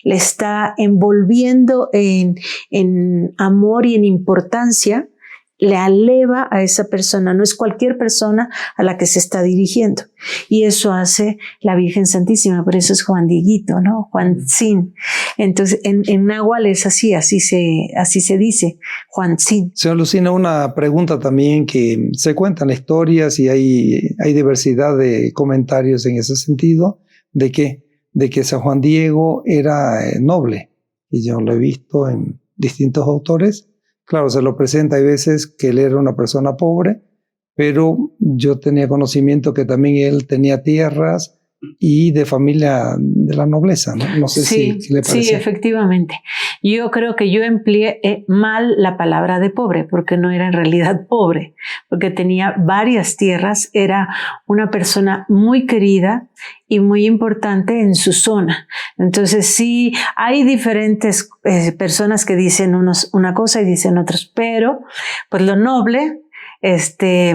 le está envolviendo en amor y en importancia, le eleva a esa persona, no es cualquier persona a la que se está dirigiendo. Y eso hace la Virgen Santísima, por eso es Juan Dieguito, ¿no? Juan Sin. Entonces, en náhuatl es así se dice, Juan Sin. Señor Lucina, una pregunta también que se cuentan historias y hay diversidad de comentarios en ese sentido, de que San Juan Diego era noble. Y yo lo he visto en distintos autores, claro, se lo presenta, hay veces que él era una persona pobre, pero yo tenía conocimiento que también él tenía tierras y de familia de la nobleza, ¿no? No sé si le parece. Sí, efectivamente. Yo creo que yo empleé mal la palabra de pobre, porque no era en realidad pobre, porque tenía varias tierras, era una persona muy querida y muy importante en su zona. Entonces sí, hay diferentes personas que dicen una cosa y dicen otras, pero pues lo noble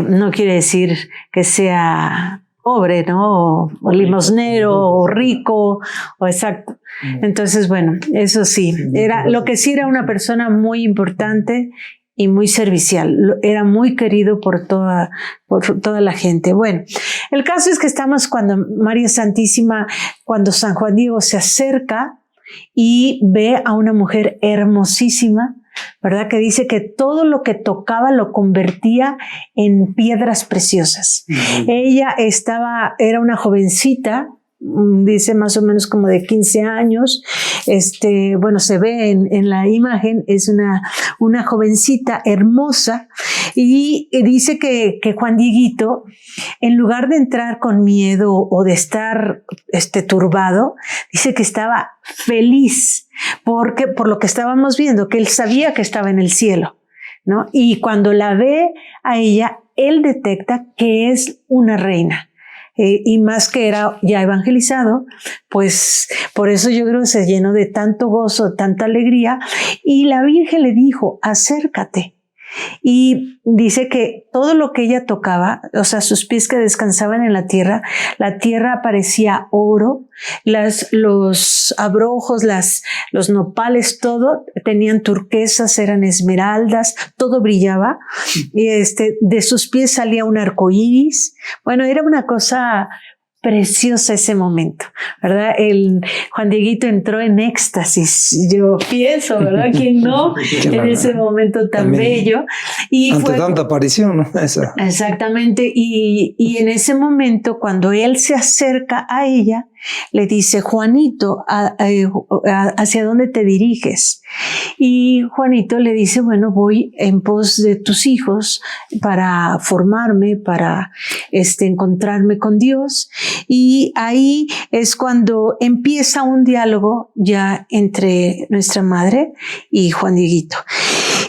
no quiere decir que sea pobre, ¿no? O limosnero, o rico, o exacto. Entonces, bueno, eso sí, lo que sí era una persona muy importante y muy servicial. Era muy querido por toda la gente. Bueno, el caso es que estamos cuando María Santísima, cuando San Juan Diego se acerca y ve a una mujer hermosísima, ¿verdad? Que dice que todo lo que tocaba lo convertía en piedras preciosas. Ella era una jovencita, dice más o menos como de 15 años. Bueno, se ve en la imagen, es una jovencita hermosa, y dice que Juan Dieguito, en lugar de entrar con miedo o de estar turbado, dice que estaba feliz por lo que estábamos viendo, que él sabía que estaba en el cielo, ¿no? Y cuando la ve a ella, él detecta que es una reina. Y más que era ya evangelizado, pues por eso yo creo que se llenó de tanto gozo, tanta alegría, y la Virgen le dijo, acércate. Y dice que todo lo que ella tocaba, o sea, sus pies que descansaban en la tierra parecía oro, los abrojos, los nopales, todo tenían turquesas, eran esmeraldas, todo brillaba, y de sus pies salía un arco iris. Bueno, era una cosa preciosa ese momento, ¿verdad? Juan Dieguito entró en éxtasis, yo pienso, ¿verdad? ¿Quién no? En ese momento tan bello. Y ante tanta aparición, ¿no? Esa. Exactamente, y en ese momento, cuando él se acerca a ella, le dice, Juanito, ¿hacia dónde te diriges? Y Juanito le dice, bueno, voy en pos de tus hijos para formarme, para encontrarme con Dios. Y ahí es cuando empieza un diálogo ya entre nuestra madre y Juan Dieguito.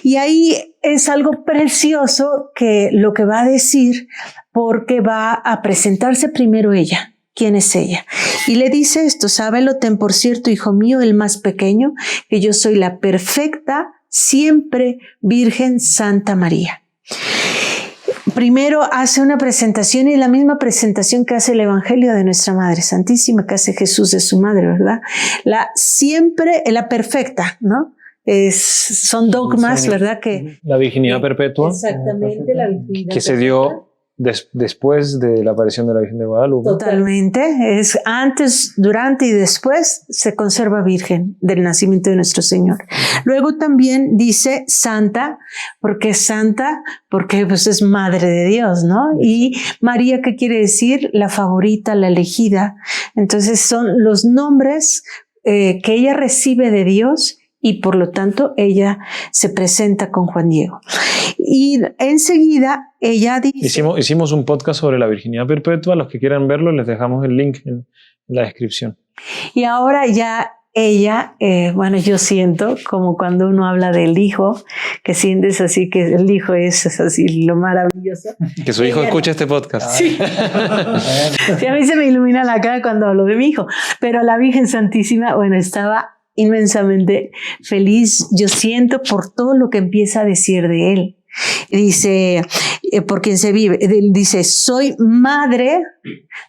Y ahí es algo precioso que lo que va a decir, porque va a presentarse primero ella. ¿Quién es ella? Y le dice esto, sábelo, ten por cierto, hijo mío, el más pequeño, que yo soy la perfecta, siempre Virgen Santa María. Primero hace una presentación, y la misma presentación que hace el Evangelio de nuestra Madre Santísima, que hace Jesús de su madre, ¿verdad? La perfecta, ¿no? Son dogmas, ¿verdad? Que la virginidad perpetua. Exactamente, la virginidad que se dio después de la aparición de la Virgen de Guadalupe. Totalmente, es antes, durante y después se conserva virgen del nacimiento de nuestro Señor. Luego también dice santa, porque pues es madre de Dios, ¿no? Y María, ¿qué quiere decir? La favorita, la elegida. Entonces son los nombres que ella recibe de Dios, y por lo tanto ella se presenta con Juan Diego. Y enseguida ella dice... Hicimos un podcast sobre la virginidad perpetua. Los que quieran verlo, les dejamos el link en la descripción. Y ahora ya ella, bueno, yo siento como cuando uno habla del hijo, que sientes así que el hijo es así lo maravilloso. Que su hijo escuche este podcast. Sí. Sí, a mí se me ilumina la cara cuando hablo de mi hijo. Pero la Virgen Santísima, bueno, estaba inmensamente feliz, yo siento, por todo lo que empieza a decir de él. Dice, por quien se vive, dice, soy madre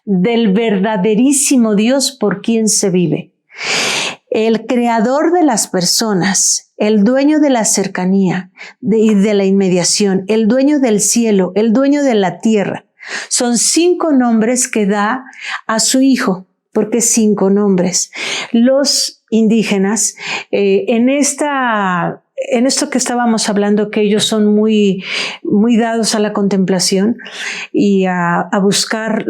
del verdaderísimo Dios por quien se vive. El creador de las personas, el dueño de la cercanía y de la inmediación, el dueño del cielo, el dueño de la tierra. Son 5 nombres que da a su hijo. Porque 5 nombres. Los indígenas, en esto que estábamos hablando, que ellos son muy, muy dados a la contemplación y a buscar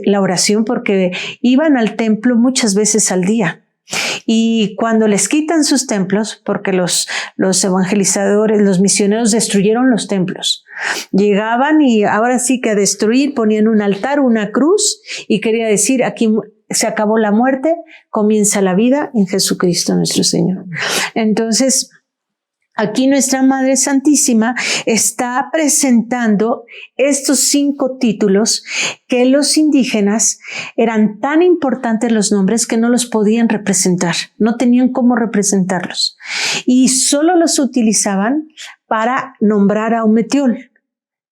la oración, porque iban al templo muchas veces al día. Y cuando les quitan sus templos, porque los evangelizadores, los misioneros destruyeron los templos, llegaban y ahora sí que a destruir, ponían un altar, una cruz, y quería decir, aquí se acabó la muerte, comienza la vida en Jesucristo nuestro Señor. Entonces, aquí nuestra Madre Santísima está presentando estos 5 títulos que los indígenas eran tan importantes los nombres que no los podían representar, no tenían cómo representarlos y solo los utilizaban para nombrar a Ometeotl.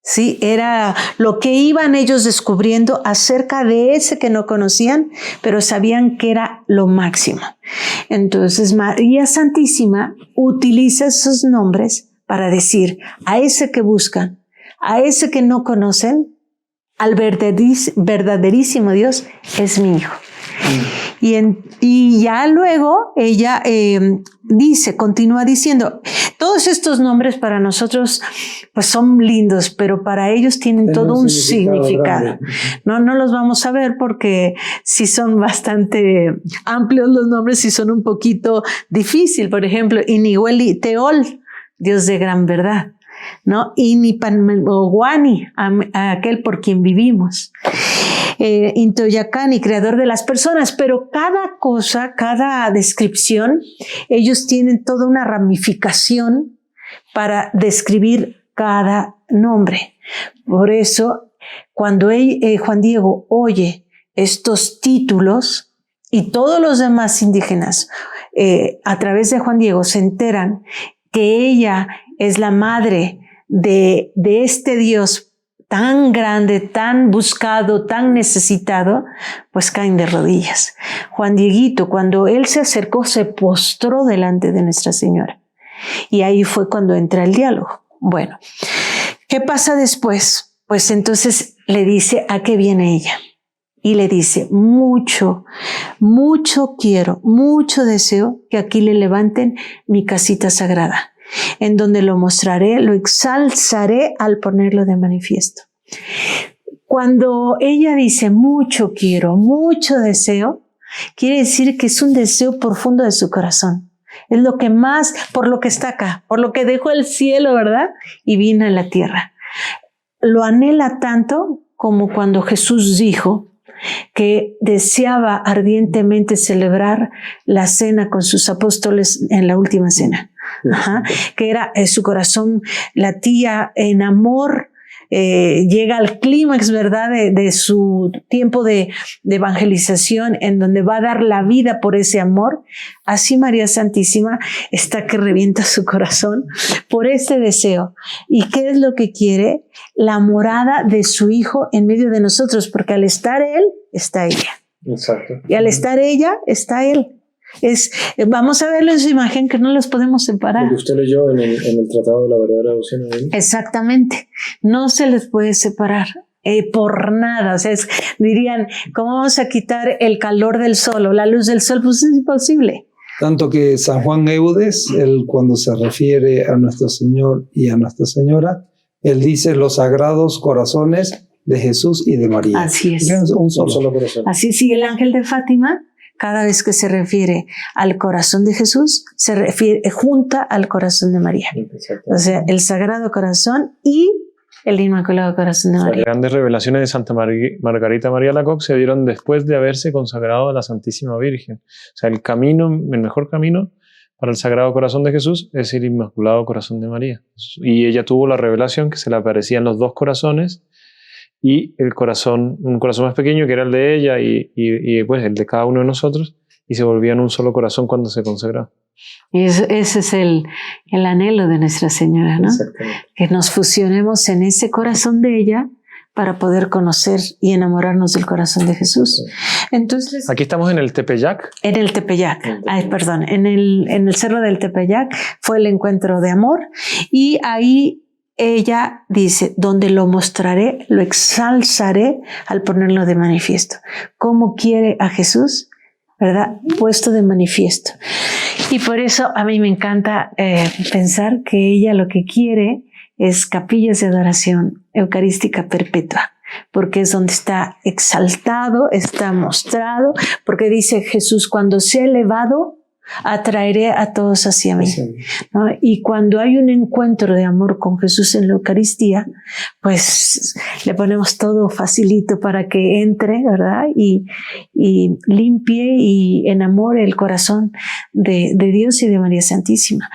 Sí, era lo que iban ellos descubriendo acerca de ese que no conocían, pero sabían que era lo máximo. Entonces María Santísima utiliza esos nombres para decir a ese que buscan, a ese que no conocen, al verdaderísimo Dios es mi hijo. Y ya luego ella continúa diciendo, todos estos nombres para nosotros pues son lindos, pero para ellos tienen todo un significado. No los vamos a ver porque sí son bastante amplios los nombres y son un poquito difícil. Por ejemplo, Inihueli Teol, Dios de gran verdad, ¿no? Inipanmehuani, aquel por quien vivimos. Intoyacán y creador de las personas, pero cada cosa, cada descripción, ellos tienen toda una ramificación para describir cada nombre. Por eso, cuando Juan Diego oye estos títulos y todos los demás indígenas a través de Juan Diego se enteran que ella es la madre de este Dios tan grande, tan buscado, tan necesitado, pues caen de rodillas. Juan Dieguito, cuando él se acercó, se postró delante de Nuestra Señora. Y ahí fue cuando entra el diálogo. Bueno, ¿qué pasa después? Pues entonces le dice a qué viene ella. Y le dice, mucho quiero, mucho deseo que aquí le levanten mi casita sagrada, en donde lo mostraré, lo exalzaré al ponerlo de manifiesto. Cuando ella dice mucho quiero, mucho deseo, quiere decir que es un deseo profundo de su corazón. Es lo que más, por lo que está acá, por lo que dejó el cielo, ¿verdad? Y vino a la tierra. Lo anhela tanto como cuando Jesús dijo que deseaba ardientemente celebrar la cena con sus apóstoles en la última cena. Que era su corazón latía en amor, llega al clímax, ¿verdad? De su tiempo de evangelización, en donde va a dar la vida por ese amor. Así María Santísima está que revienta su corazón por ese deseo. ¿Y qué es lo que quiere? La morada de su Hijo en medio de nosotros, porque al estar Él, está ella. Exacto. Y al estar ella, está Él. Vamos a verlo en su imagen, que no los podemos separar. Lo que usted leyó en el Tratado de la Verdadera Devoción. Exactamente, no se les puede separar por nada. O sea, dirían, ¿cómo vamos a quitar el calor del sol o la luz del sol? Pues es imposible. Tanto que San Juan Eudes, él cuando se refiere a nuestro Señor y a Nuestra Señora, él dice los sagrados corazones de Jesús y de María. Así es. Un solo corazón. Así sigue el ángel de Fátima. Cada vez que se refiere al corazón de Jesús, se refiere junta al corazón de María. O sea, el Sagrado Corazón y el Inmaculado Corazón de María. Las grandes revelaciones de Santa Margarita María Alacoque se dieron después de haberse consagrado a la Santísima Virgen. O sea, el mejor camino para el Sagrado Corazón de Jesús es el Inmaculado Corazón de María. Y ella tuvo la revelación que se le aparecían los dos corazones y un corazón más pequeño que era el de ella y pues el de cada uno de nosotros, y se volvían un solo corazón cuando se consagró. Y ese es el anhelo de Nuestra Señora, ¿no? Que nos fusionemos en ese corazón de ella para poder conocer y enamorarnos del corazón de Jesús. Entonces, aquí estamos en el Tepeyac. En el Tepeyac, en el cerro del Tepeyac fue el encuentro de amor, y ahí ella dice, donde lo mostraré, lo exalzaré al ponerlo de manifiesto. ¿Cómo quiere a Jesús? ¿Verdad? Puesto de manifiesto. Y por eso a mí me encanta pensar que ella lo que quiere es capillas de adoración eucarística perpetua, porque es donde está exaltado, está mostrado, porque dice Jesús, cuando se ha elevado, atraeré a todos hacia mí, ¿no? Y cuando hay un encuentro de amor con Jesús en la Eucaristía, pues le ponemos todo facilito para que entre, ¿verdad? Y limpie y enamore el corazón de Dios y de María Santísima.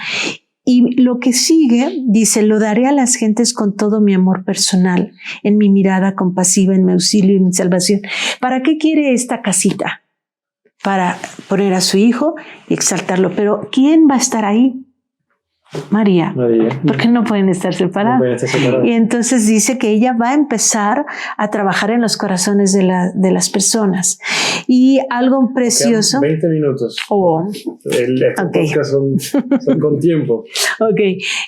Y lo que sigue, dice, lo daré a las gentes con todo mi amor personal, en mi mirada compasiva, en mi auxilio y mi salvación. ¿Para qué quiere esta casita? Para poner a su hijo y exaltarlo. Pero ¿quién va a estar ahí? María. Porque no pueden estar separados. Y entonces dice que ella va a empezar a trabajar en los corazones de las personas. Y algo precioso. 20 minutos. Okay. Podcast son con tiempo. Ok.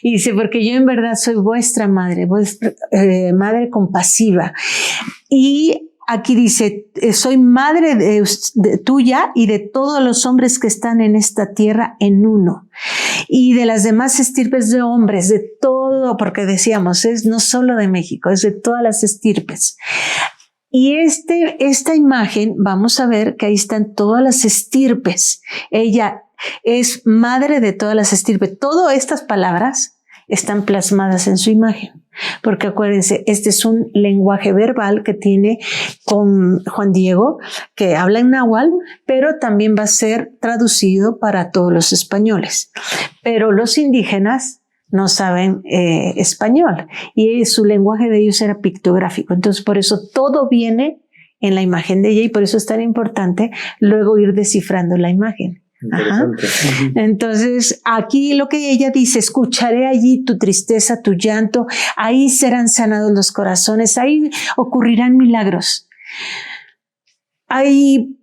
Y dice, porque yo en verdad soy vuestra madre, madre compasiva. Y aquí dice, soy madre tuya y de todos los hombres que están en esta tierra en uno. Y de las demás estirpes de hombres, de todo, porque decíamos, es no solo de México, es de todas las estirpes. Y esta imagen, vamos a ver que ahí están todas las estirpes. Ella es madre de todas las estirpes. Todas estas palabras están plasmadas en su imagen. Porque acuérdense, este es un lenguaje verbal que tiene con Juan Diego, que habla en náhuatl, pero también va a ser traducido para todos los españoles. Pero los indígenas no saben español y su lenguaje de ellos era pictográfico. Entonces, por eso todo viene en la imagen de ella y por eso es tan importante luego ir descifrando la imagen. Ajá. Entonces aquí lo que ella dice, escucharé allí tu tristeza, tu llanto, ahí serán sanados los corazones, ahí ocurrirán milagros. Ahí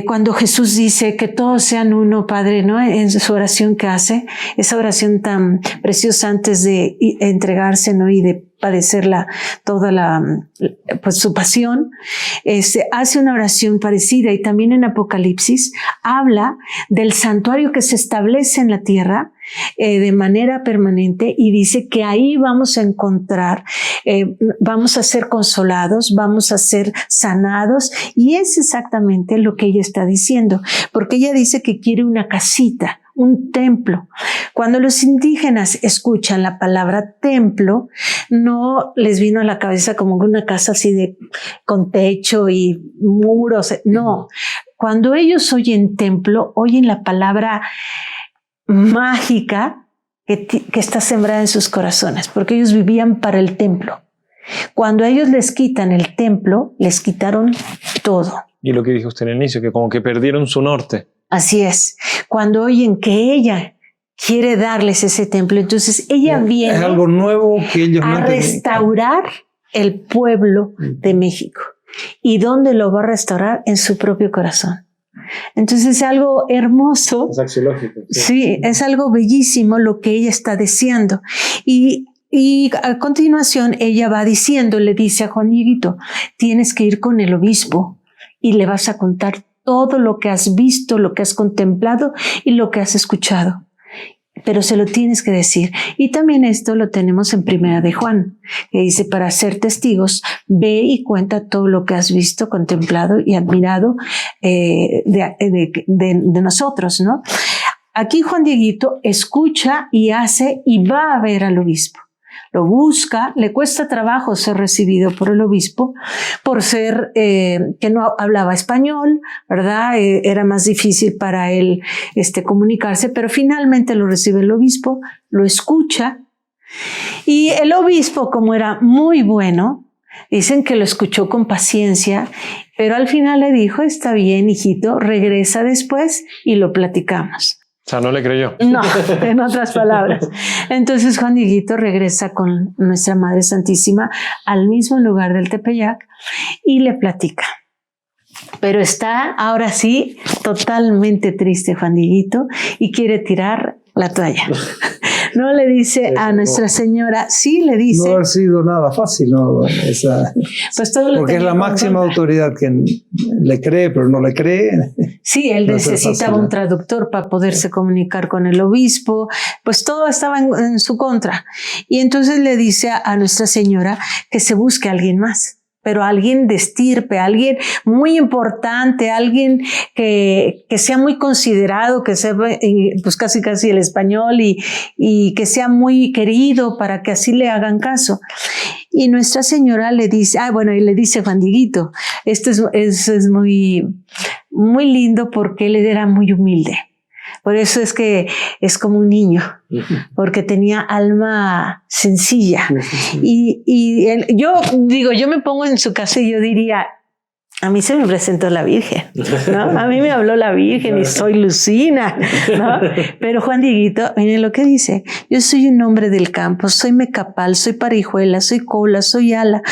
cuando Jesús dice que todos sean uno, Padre, ¿no? En su oración que hace, esa oración tan preciosa antes de entregarse, ¿no? Y de padecer pues su pasión, hace una oración parecida y también en Apocalipsis habla del santuario que se establece en la tierra de manera permanente y dice que ahí vamos a encontrar, vamos a ser consolados, vamos a ser sanados y es exactamente lo que ella está diciendo, porque ella dice que quiere una casita, un templo. Cuando los indígenas escuchan la palabra templo, no les vino a la cabeza como una casa así con techo y muros. No. Cuando ellos oyen templo, oyen la palabra mágica que está sembrada en sus corazones, porque ellos vivían para el templo. Cuando ellos les quitan el templo, les quitaron todo. Y lo que dijo usted en el inicio, que como que perdieron su norte. Así es. Cuando oyen que ella quiere darles ese templo, entonces ella viene es algo nuevo que ellos a restaurar el pueblo de México. ¿Y dónde lo va a restaurar? En su propio corazón. Entonces es algo hermoso. Es axiológico. Sí, es algo bellísimo lo que ella está deseando. Y a continuación ella va diciendo, le dice a Juan Dieguito, tienes que ir con el obispo y le vas a contar todo lo que has visto, lo que has contemplado y lo que has escuchado. Pero se lo tienes que decir. Y también esto lo tenemos en Primera de Juan, que dice, para ser testigos, ve y cuenta todo lo que has visto, contemplado y admirado de nosotros, ¿no? Aquí Juan Dieguito escucha y hace y va a ver al obispo. Lo busca, le cuesta trabajo ser recibido por el obispo, por ser que no hablaba español, ¿verdad? Era más difícil para él comunicarse, pero finalmente lo recibe el obispo, lo escucha, y el obispo, como era muy bueno, dicen que lo escuchó con paciencia, pero al final le dijo, está bien, hijito, regresa después y lo platicamos. O sea, no le creyó. No, en otras palabras. Entonces Juan Dieguito regresa con nuestra Madre Santísima al mismo lugar del Tepeyac y le platica. Pero está ahora sí totalmente triste Juan Dieguito y quiere tirar la toalla. No le dice a Nuestra Señora, sí le dice. No ha sido nada fácil, ¿no? Pues todo porque es la máxima autoridad que le cree, pero no le cree. Sí, él no necesitaba un traductor para poderse comunicar con el obispo, pues todo estaba en su contra. Y entonces le dice a Nuestra Señora que se busque a alguien más. pero alguien de estirpe, alguien muy importante, alguien que sea muy considerado, que sepa pues casi el español y que sea muy querido para que así le hagan caso. Y Nuestra Señora le dice, y le dice Juan Dieguito, esto es muy, muy lindo porque él era muy humilde. Por eso es que es como un niño, porque tenía alma sencilla. Yo me pongo en su caso y yo diría, a mí se me presentó la Virgen, ¿no? A mí me habló la Virgen y soy Lucina, ¿no? Pero Juan Dieguito, miren lo que dice, yo soy un hombre del campo, soy mecapal, soy parijuela, soy cola, soy ala,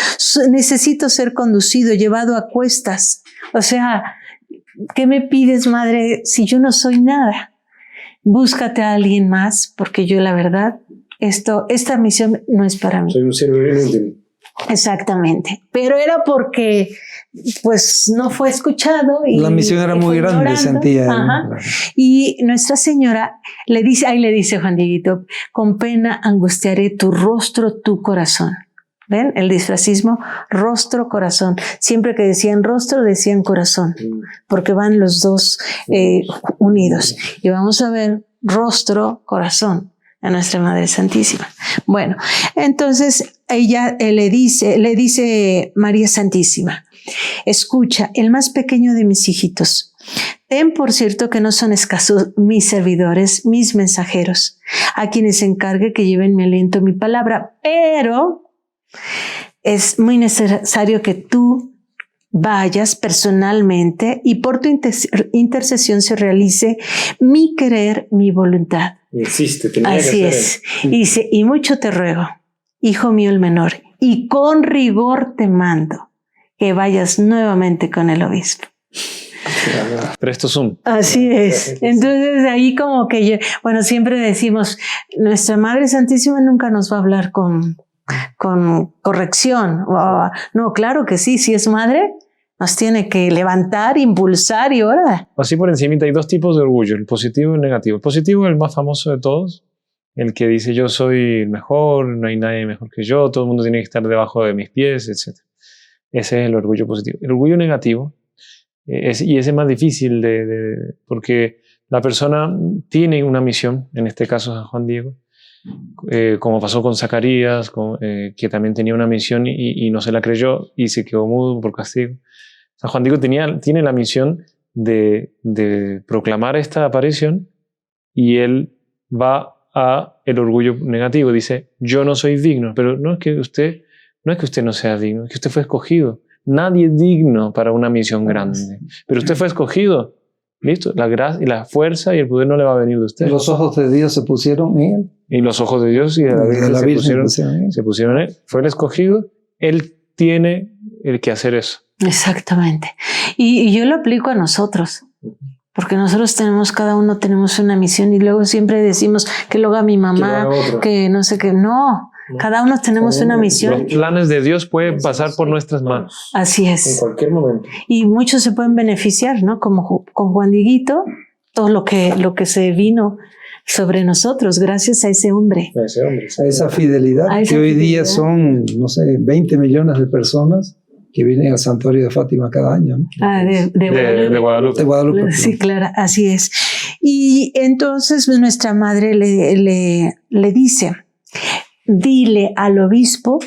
necesito ser conducido, llevado a cuestas. O sea, ¿qué me pides, madre, si yo no soy nada? Búscate a alguien más, porque yo la verdad, esta misión no es para mí. Soy un siervo inútil. Exactamente, pero era porque pues no fue escuchado y la misión era muy grande, sentía él. Y Nuestra Señora le dice Juan Dieguito, con pena angustiaré tu rostro, tu corazón. ¿Ven? El disfrazismo, rostro, corazón. Siempre que decían rostro, decían corazón, porque van los dos unidos. Y vamos a ver rostro, corazón a Nuestra Madre Santísima. Bueno, entonces ella le dice María Santísima, escucha, el más pequeño de mis hijitos, ten por cierto que no son escasos mis servidores, mis mensajeros, a quienes encargue que lleven mi aliento, mi palabra, pero es muy necesario que tú vayas personalmente y por tu intercesión se realice mi querer, mi voluntad. Insiste, así es. Dice, y mucho te ruego, hijo mío el menor, y con rigor te mando que vayas nuevamente con el obispo. Presto sum. Así es. Entonces ahí como que siempre decimos, Nuestra Madre Santísima nunca nos va a hablar con corrección. No, claro que sí, si es madre, nos tiene que levantar, impulsar y orar. Así por encimita hay dos tipos de orgullo, el positivo y el negativo. El positivo es el más famoso de todos, el que dice yo soy el mejor, no hay nadie mejor que yo, todo el mundo tiene que estar debajo de mis pies, etc. Ese es el orgullo positivo. El orgullo negativo, y ese es más difícil porque la persona tiene una misión, en este caso San Juan Diego, como pasó con Zacarías, que también tenía una misión y no se la creyó y se quedó mudo por castigo. San Juan Diego tiene la misión de proclamar esta aparición y él va a el orgullo negativo. Dice, yo no soy digno, pero no es que usted no sea digno, es que usted fue escogido. Nadie es digno para una misión grande, pero usted fue escogido. Listo, la gracia y la fuerza y el poder no le va a venir de usted. Los ojos de Dios se pusieron en él. Y los ojos de Dios y de la Virgen se pusieron en él. Fue el escogido, él tiene el que hacer eso. Exactamente. Y yo lo aplico a nosotros, porque nosotros cada uno tenemos una misión y luego siempre decimos que lo haga mi mamá, que no sé qué. No, cada uno tenemos una misión. Los planes de Dios pueden pasar por nuestras manos. Así es. En cualquier momento. Y muchos se pueden beneficiar, ¿no? Como con Juan Dieguito, todo lo que se vino sobre nosotros gracias a ese hombre. A esa fidelidad, que hoy día son, 20 millones de personas que vienen al santuario de Fátima cada año, ¿no? De Guadalupe. De Guadalupe. Sí, claro, así es. Y entonces nuestra madre le dice, dile al obispo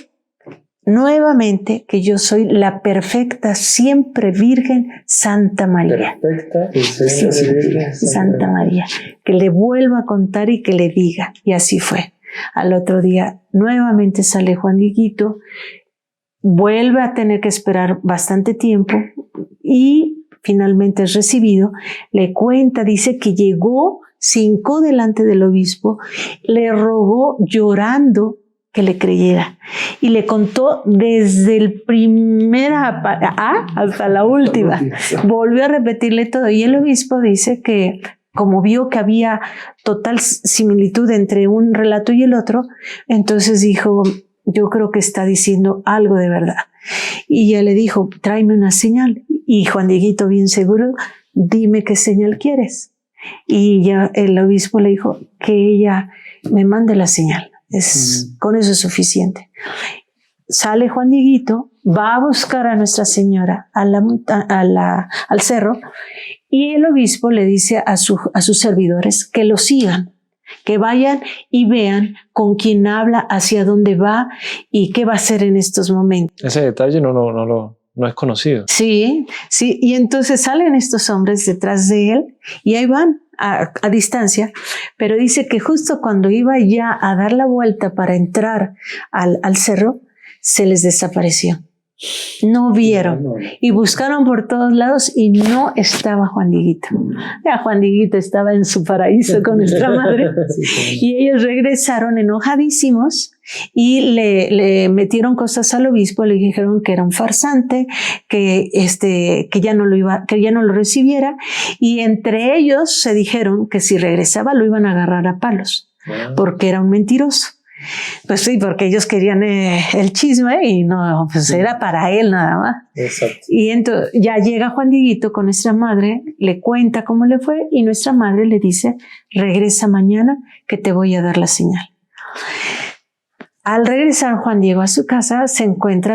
nuevamente que yo soy la perfecta, siempre virgen Santa María. Perfecta y siempre virgen Santa María. Que le vuelva a contar y que le diga. Y así fue. Al otro día nuevamente sale Juan Dieguito, vuelve a tener que esperar bastante tiempo y finalmente es recibido. Le cuenta, dice que llegó, se hincó delante del obispo, le rogó llorando que le creyera y le contó desde el primera A hasta la última. Volvió a repetirle todo y el obispo dice que como vio que había total similitud entre un relato y el otro, entonces dijo, yo creo que está diciendo algo de verdad. Y ella le dijo, tráeme una señal. Y Juan Dieguito, bien seguro, dime qué señal quieres. Y ya el obispo le dijo que ella me mande la señal. Con eso es suficiente. sale Juan Dieguito, va a buscar a Nuestra Señora al cerro, y el obispo le dice a sus servidores que lo sigan, que vayan y vean con quién habla, hacia dónde va y qué va a hacer en estos momentos. Ese detalle no es conocido. Sí, y entonces salen estos hombres detrás de él y ahí van a distancia, pero dice que justo cuando iba ya a dar la vuelta para entrar al cerro, se les desapareció. No vieron y buscaron por todos lados y no estaba Juan Dieguito. Ya Juan Dieguito estaba en su paraíso con nuestra madre y ellos regresaron enojadísimos y le metieron cosas al obispo, le dijeron que era un farsante, que ya no lo recibiera, y entre ellos se dijeron que si regresaba lo iban a agarrar a palos porque era un mentiroso. Pues sí, porque ellos querían el chisme y no, pues era para él nada más. Exacto. Y entonces ya llega Juan Dieguito con nuestra madre, le cuenta cómo le fue y nuestra madre le dice, regresa mañana que te voy a dar la señal. Al regresar Juan Diego a su casa, se encuentra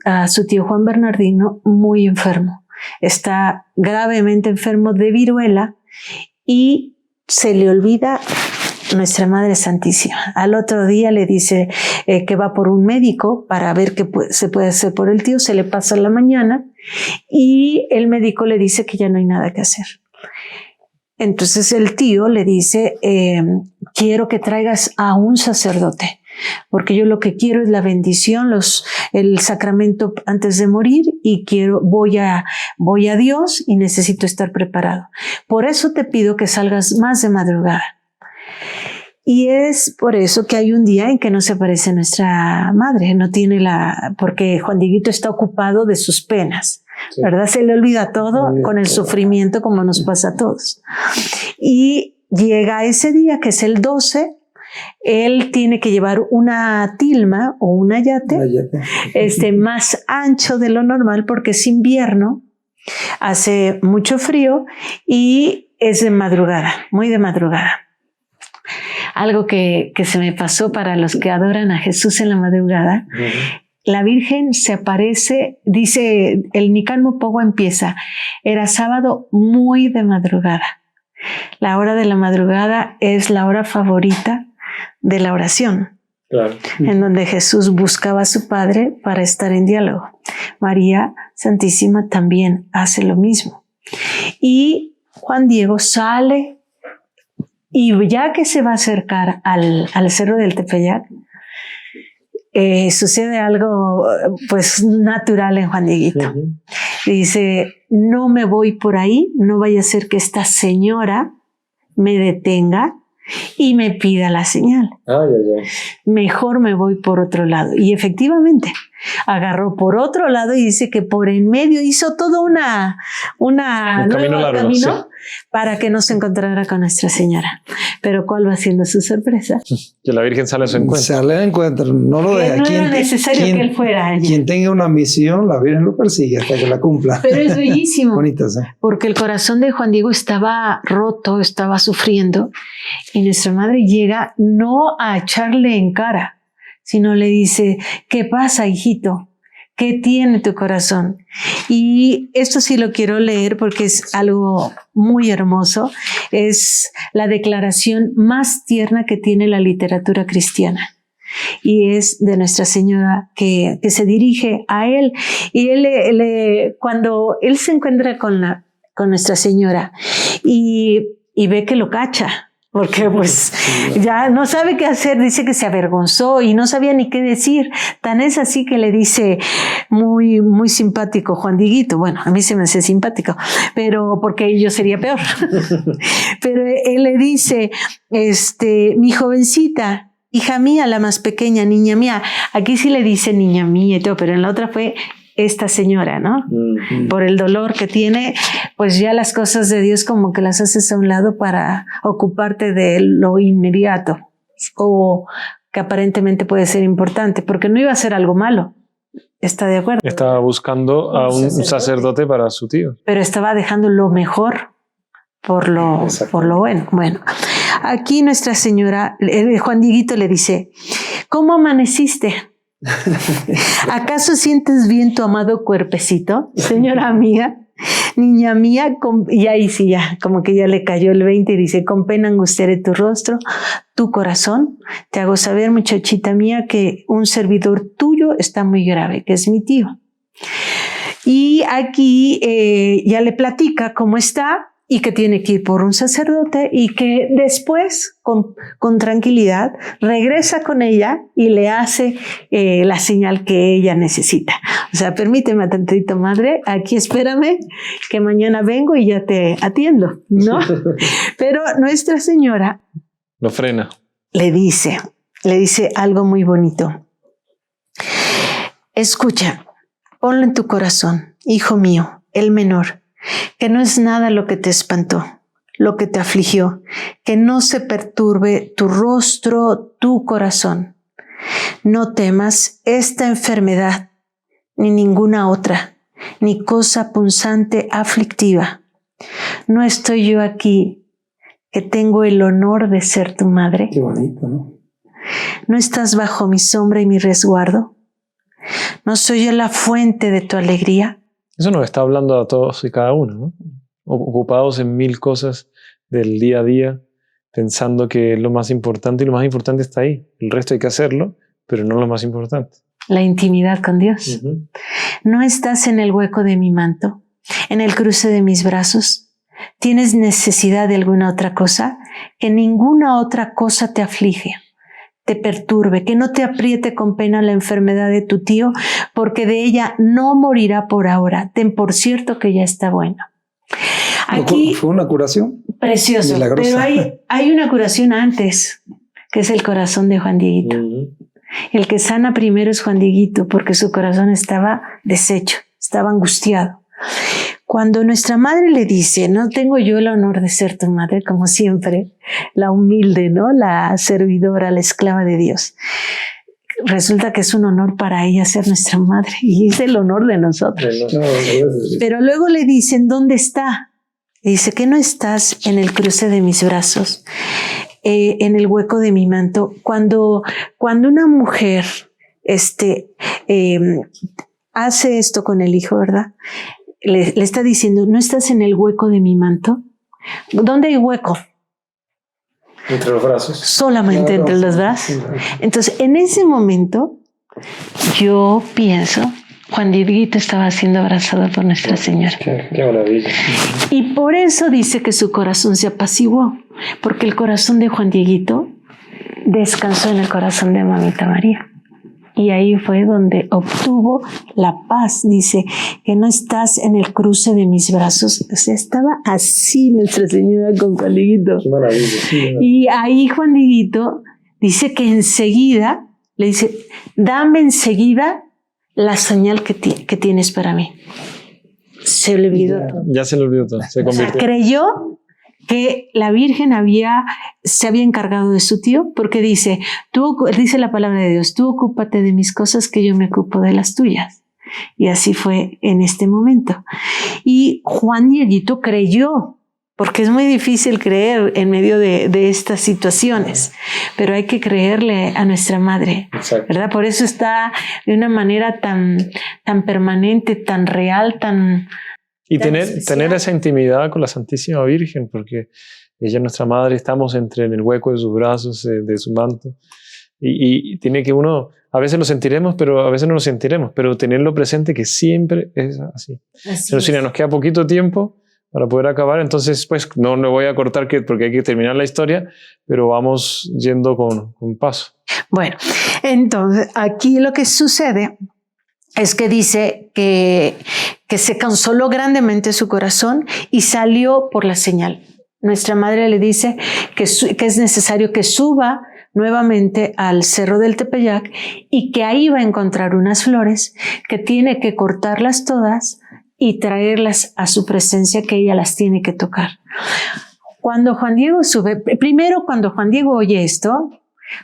a su tío Juan Bernardino muy enfermo. Está gravemente enfermo de viruela y se le olvida Nuestra Madre Santísima. Al otro día le dice que va por un médico para ver qué se puede hacer por el tío. Se le pasa la mañana y el médico le dice que ya no hay nada que hacer. Entonces el tío le dice, quiero que traigas a un sacerdote, porque yo lo que quiero es la bendición, el sacramento antes de morir, y voy a Dios y necesito estar preparado. Por eso te pido que salgas más de madrugada. Y es por eso que hay un día en que no se aparece nuestra madre, porque Juan Dieguito está ocupado de sus penas, sí. ¿Verdad? Se le olvida todo con el sufrimiento, como nos pasa a todos. Y llega ese día, que es el 12, él tiene que llevar una tilma o un ayate, más ancho de lo normal, porque es invierno, hace mucho frío y es de madrugada, muy de madrugada. Algo que se me pasó para los que adoran a Jesús en la madrugada. La Virgen se aparece, dice, el Nican Mopohua empieza, era sábado muy de madrugada. La hora de la madrugada es la hora favorita de la oración, claro, en donde Jesús buscaba a su Padre para estar en diálogo. María Santísima también hace lo mismo. Y Juan Diego sale, y ya que se va a acercar al cerro del Tepeyac, sucede algo pues natural en Juan Dieguito. Dice, no me voy por ahí, no vaya a ser que esta señora me detenga y me pida la señal. Mejor me voy por otro lado. Y efectivamente, agarró por otro lado y dice que por en medio hizo todo un camino largo, sí, para que no se encontrara con Nuestra Señora. Pero ¿cuál va siendo su sorpresa? Que la Virgen sale a su encuentro. Sale al encuentro, no lo deja. No era necesario que él fuera allí. Quien tenga una misión, la Virgen lo persigue hasta que la cumpla. Pero es bellísimo. Bonita, ¿sí? Porque el corazón de Juan Diego estaba roto, estaba sufriendo, y nuestra madre llega no a echarle en cara, sino le dice, ¿qué pasa, hijito? ¿Qué tiene tu corazón? Y esto sí lo quiero leer porque es algo muy hermoso. Es la declaración más tierna que tiene la literatura cristiana. Y es de Nuestra Señora que se dirige a él. Y cuando él se encuentra con Nuestra Señora y ve que lo cacha, porque pues ya no sabe qué hacer, dice que se avergonzó y no sabía ni qué decir. Tan es así que le dice, muy, muy simpático Juan Dieguito, bueno, a mí se me hace simpático, pero porque yo sería peor. Pero él le dice, mi jovencita, hija mía, la más pequeña, niña mía. Aquí sí le dice niña mía y todo, pero en la otra fue esta señora, ¿no? Por el dolor que tiene, pues ya las cosas de Dios como que las haces a un lado para ocuparte de lo inmediato o que aparentemente puede ser importante, porque no iba a ser algo malo. ¿Está de acuerdo? Estaba buscando a un sacerdote para su tío. Pero estaba dejando lo mejor por lo bueno. Bueno, aquí Nuestra Señora, Juan Dieguito le dice, ¿cómo amaneciste? ¿Acaso sientes bien tu amado cuerpecito, señora mía? Niña mía, y ahí sí ya, como que ya le cayó el 20 y dice, con pena angustiaré tu rostro, tu corazón. Te hago saber, muchachita mía, que un servidor tuyo está muy grave, que es mi tío. Y aquí ya le platica cómo está y que tiene que ir por un sacerdote y que después, con tranquilidad, regresa con ella y le hace la señal que ella necesita. O sea, permíteme tantito, madre, aquí espérame, que mañana vengo y ya te atiendo, ¿no? Pero Nuestra Señora lo frena. Le dice algo muy bonito. Escucha, ponlo en tu corazón, hijo mío, el menor, que no es nada lo que te espantó, lo que te afligió, que no se perturbe tu rostro, tu corazón. No temas esta enfermedad, ni ninguna otra, ni cosa punzante aflictiva. No estoy yo aquí, que tengo el honor de ser tu madre. Qué bonito, ¿no? ¿No estás bajo mi sombra y mi resguardo? ¿No soy yo la fuente de tu alegría? Eso nos está hablando a todos y cada uno, ¿no? Ocupados en mil cosas del día a día, pensando que es lo más importante y lo más importante está ahí. El resto hay que hacerlo, pero no lo más importante. La intimidad con Dios. Uh-huh. ¿No estás en el hueco de mi manto, en el cruce de mis brazos? ¿Tienes necesidad de alguna otra cosa? Que ninguna otra cosa te aflige, te perturbe, que no te apriete con pena la enfermedad de tu tío, porque de ella no morirá por ahora. Ten por cierto que ya está bueno. Aquí fue una curación precioso, milagrosa. Pero hay una curación antes, que es el corazón de Juan Dieguito. El que sana primero es Juan Dieguito, porque su corazón estaba deshecho, estaba angustiado. Cuando nuestra madre le dice, no tengo yo el honor de ser tu madre, como siempre, la humilde, ¿no? La servidora, la esclava de Dios. Resulta que es un honor para ella ser nuestra madre y es el honor de nosotros. Pero luego le dicen, ¿dónde está? Le dice, ¿que no estás en el cruce de mis brazos, en el hueco de mi manto? Cuando una mujer hace esto con el hijo, ¿verdad? Le está diciendo, ¿no estás en el hueco de mi manto? ¿Dónde hay hueco? Entre los brazos. Solamente entre los brazos. Entonces, en ese momento, yo pienso, Juan Dieguito estaba siendo abrazado por Nuestra Señora. Qué maravilla. Y por eso dice que su corazón se apaciguó, porque el corazón de Juan Dieguito descansó en el corazón de Mamita María. Y ahí fue donde obtuvo la paz. Dice que no estás en el cruce de mis brazos. O sea, estaba así Nuestra Señora con Juan Dieguito. Qué maravilla. Sí, y ahí Juan Dieguito dice que enseguida le dice, dame enseguida la señal que tienes para mí. Se le olvidó todo. Ya se le olvidó todo. Se convirtió. O sea, creyó que la Virgen se había encargado de su tío, porque dice la palabra de Dios, tú ocúpate de mis cosas que yo me ocupo de las tuyas. Y así fue en este momento. Y Juan Dieguito creyó, porque es muy difícil creer en medio de estas situaciones, pero hay que creerle a nuestra madre, ¿verdad? Por eso está de una manera tan permanente, tan real, tan... Y tener esa intimidad con la Santísima Virgen, porque ella es nuestra madre, estamos en el hueco de sus brazos, de su manto, y tiene que uno, a veces lo sentiremos, pero a veces no lo sentiremos, pero tenerlo presente que siempre es así. Pero si nos queda poquito tiempo para poder acabar, entonces pues no le voy a cortar porque hay que terminar la historia, pero vamos yendo con paso. Bueno, entonces aquí lo que sucede es que dice que se consoló grandemente su corazón y salió por la señal. Nuestra madre le dice que es necesario que suba nuevamente al Cerro del Tepeyac y que ahí va a encontrar unas flores, que tiene que cortarlas todas y traerlas a su presencia, que ella las tiene que tocar. Cuando Juan Diego sube, primero cuando Juan Diego oye esto,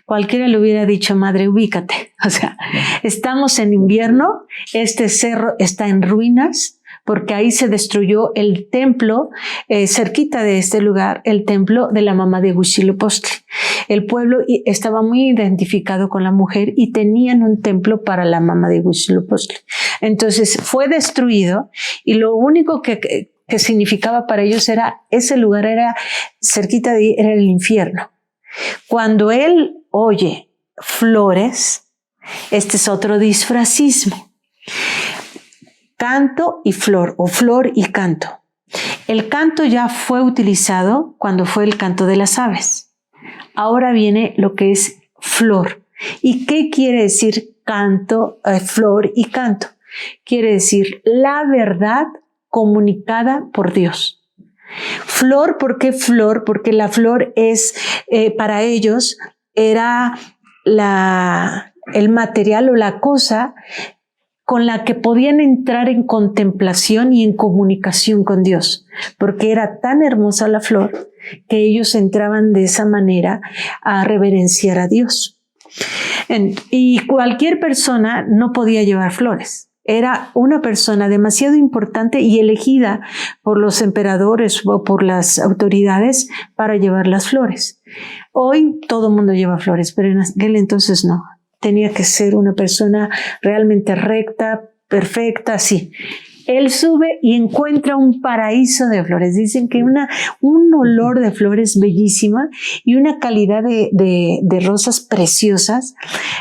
cualquiera le hubiera dicho, madre, ubícate. O sea, estamos en invierno, este cerro está en ruinas, porque ahí se destruyó el templo, cerquita de este lugar, el templo de la mamá de Huitzilopochtli. El pueblo estaba muy identificado con la mujer y tenían un templo para la mamá de Huitzilopochtli. Entonces fue destruido y lo único que significaba para ellos era, ese lugar era cerquita de ahí, era el infierno. Cuando él oye flores, este es otro disfrazismo. Canto y flor, o flor y canto. El canto ya fue utilizado cuando fue el canto de las aves. Ahora viene lo que es flor. ¿Y qué quiere decir canto, flor y canto? Quiere decir la verdad comunicada por Dios. Flor, ¿por qué flor? Porque la flor es, para ellos, era el material o la cosa con la que podían entrar en contemplación y en comunicación con Dios, porque era tan hermosa la flor que ellos entraban de esa manera a reverenciar a Dios. Y cualquier persona no podía llevar flores. Era una persona demasiado importante y elegida por los emperadores o por las autoridades para llevar las flores. Hoy todo el mundo lleva flores, pero en aquel entonces no. Tenía que ser una persona realmente recta, perfecta, así. Él sube y encuentra un paraíso de flores. Dicen que un olor de flores bellísima y una calidad de rosas preciosas.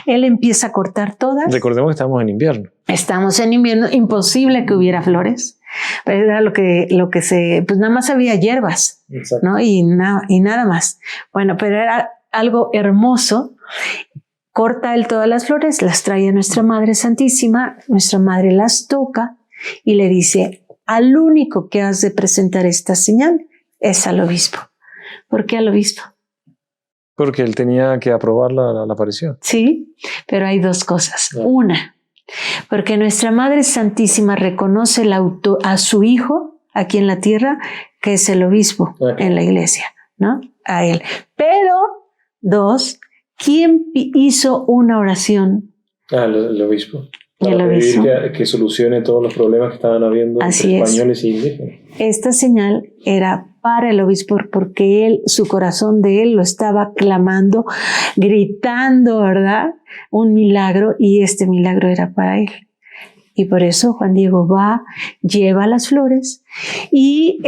Él empieza a cortar todas. Recordemos que estamos en invierno. Estamos en invierno, imposible que hubiera flores. Era lo que pues nada más había hierbas, ¿no? Y nada más. Bueno, pero era algo hermoso. Corta él todas las flores, las trae a nuestra Madre Santísima, nuestra Madre las toca y le dice, al único que has de presentar esta señal es al obispo. ¿Por qué al obispo? Porque él tenía que aprobar la aparición. Sí, pero hay dos cosas. Una, porque nuestra Madre Santísima reconoce a su hijo aquí en la tierra, que es el obispo en la iglesia, ¿no? A él. Pero, dos, ¿quién hizo una oración? El obispo. El obispo. Pedir que solucione todos los problemas que estaban habiendo entre españoles e indígenas. Esta señal era para el obispo porque su corazón de él lo estaba clamando, gritando, ¿verdad? Un milagro, y este milagro era para él. Y por eso Juan Diego va, lleva las flores y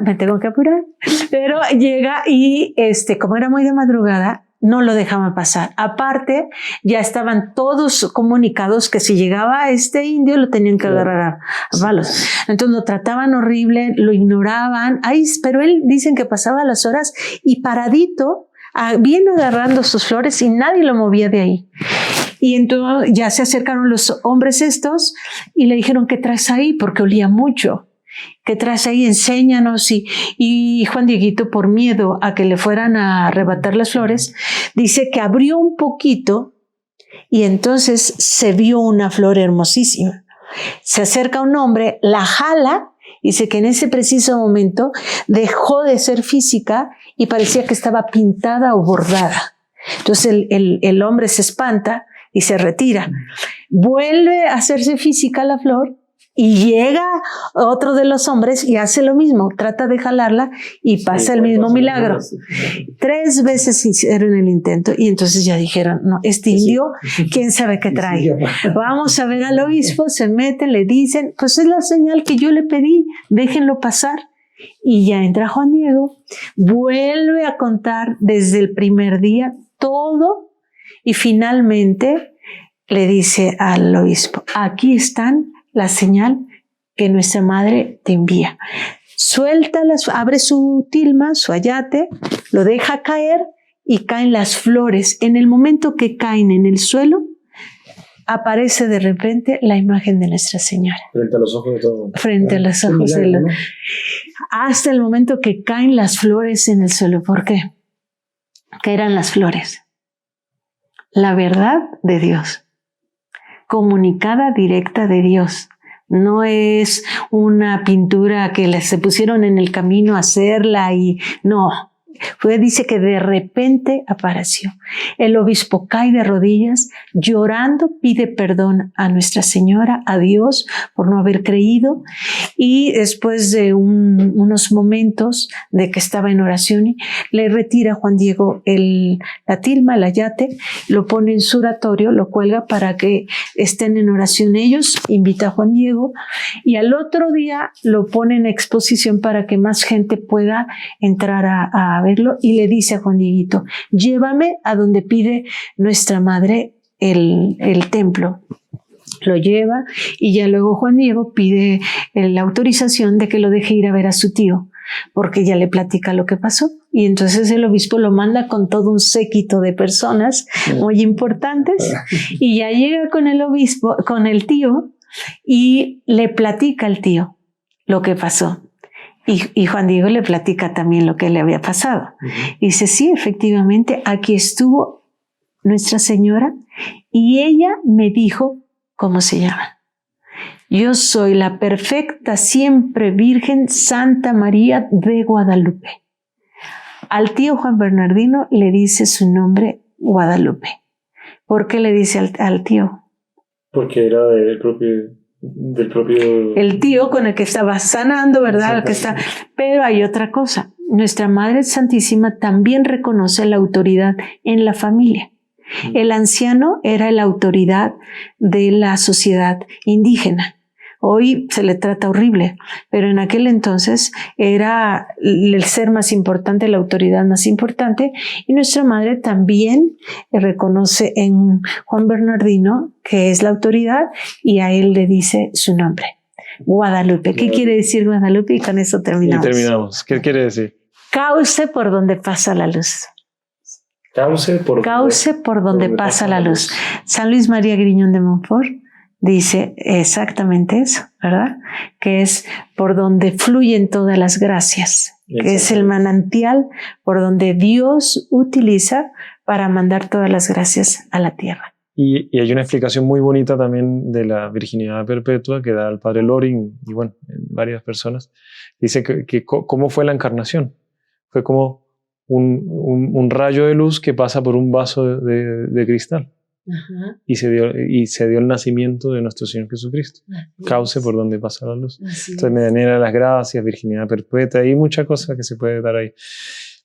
me tengo que apurar, pero llega y como era muy de madrugada, no lo dejaban pasar. Aparte, ya estaban todos comunicados que si llegaba este indio lo tenían que agarrar a palos. Entonces lo trataban horrible, lo ignoraban. Pero él dicen que pasaba las horas y paradito, bien agarrando sus flores y nadie lo movía de ahí. Y entonces ya se acercaron los hombres estos y le dijeron, ¿qué traes ahí? Porque olía mucho. ¿Qué traes ahí? Enséñanos. Y Juan Dieguito, por miedo a que le fueran a arrebatar las flores, dice que abrió un poquito y entonces se vio una flor hermosísima. Se acerca un hombre, la jala, dice que en ese preciso momento dejó de ser física y parecía que estaba pintada o bordada. Entonces el hombre se espanta y se retira. Vuelve a hacerse física la flor. Y llega otro de los hombres y hace lo mismo, trata de jalarla y pasa el mismo milagro. 3 veces hicieron el intento y entonces ya dijeron, no, este indio, quién sabe qué trae. Vamos a ver al obispo, se meten, le dicen, pues es la señal que yo le pedí, déjenlo pasar. Y ya entra Juan Diego, vuelve a contar desde el primer día todo y finalmente le dice al obispo, aquí están la señal que nuestra madre te envía. Suéltalas, abre su tilma, su ayate, lo deja caer y caen las flores. En el momento que caen en el suelo, aparece de repente la imagen de Nuestra Señora. Frente a los ojos de todo el mundo. Frente a los ojos de los... Hasta el momento que caen las flores en el suelo. ¿Por qué? ¿Qué eran las flores? La verdad de Dios. Comunicada directa de Dios. No es una pintura que se pusieron en el camino a hacerla y no. dice que de repente apareció. El obispo cae de rodillas, llorando, pide perdón a Nuestra Señora, a Dios, por no haber creído, y después de unos momentos de que estaba en oración, le retira a Juan Diego la tilma, el ayate, lo pone en su oratorio, lo cuelga para que estén en oración ellos, invita a Juan Diego, y al otro día lo pone en exposición para que más gente pueda entrar a verlo, y le dice a Juan Dieguito: llévame a donde pide nuestra madre el templo. Lo lleva, y ya luego Juan Diego pide la autorización de que lo deje ir a ver a su tío, porque ya le platica lo que pasó. Y entonces el obispo lo manda con todo un séquito de personas muy importantes, y ya llega con el obispo, con el tío, y le platica al tío lo que pasó. Y Juan Diego le platica también lo que le había pasado. Y dice: sí, efectivamente, aquí estuvo Nuestra Señora y ella me dijo cómo se llama. Yo soy la perfecta, siempre Virgen Santa María de Guadalupe. Al tío Juan Bernardino le dice su nombre Guadalupe. ¿Por qué le dice al tío? Porque era del propio... El tío con el que estaba sanando, ¿verdad? El que está... Pero hay otra cosa. Nuestra Madre Santísima también reconoce la autoridad en la familia. El anciano era la autoridad de la sociedad indígena. Hoy se le trata horrible, pero en aquel entonces era el ser más importante, la autoridad más importante, y nuestra madre también reconoce en Juan Bernardino que es la autoridad, y a él le dice su nombre, Guadalupe. ¿Qué quiere decir Guadalupe? Y con eso terminamos. Y terminamos. ¿Qué quiere decir? Cauce por donde pasa la luz. Cauce por donde pasa la luz. San Luis María Griñón de Montfort dice exactamente eso, ¿verdad? Que es por donde fluyen todas las gracias, que es el manantial por donde Dios utiliza para mandar todas las gracias a la tierra. Y hay una explicación muy bonita también de la virginidad perpetua que da el padre Loring y bueno, varias personas. Dice que cómo fue la encarnación. Fue como un rayo de luz que pasa por un vaso de cristal. Ajá. Y se dio el nacimiento de nuestro Señor Jesucristo. Cauce por donde pasa la luz. Entonces, medianera de las gracias, virginidad perpetua, hay muchas cosas que se puede dar ahí.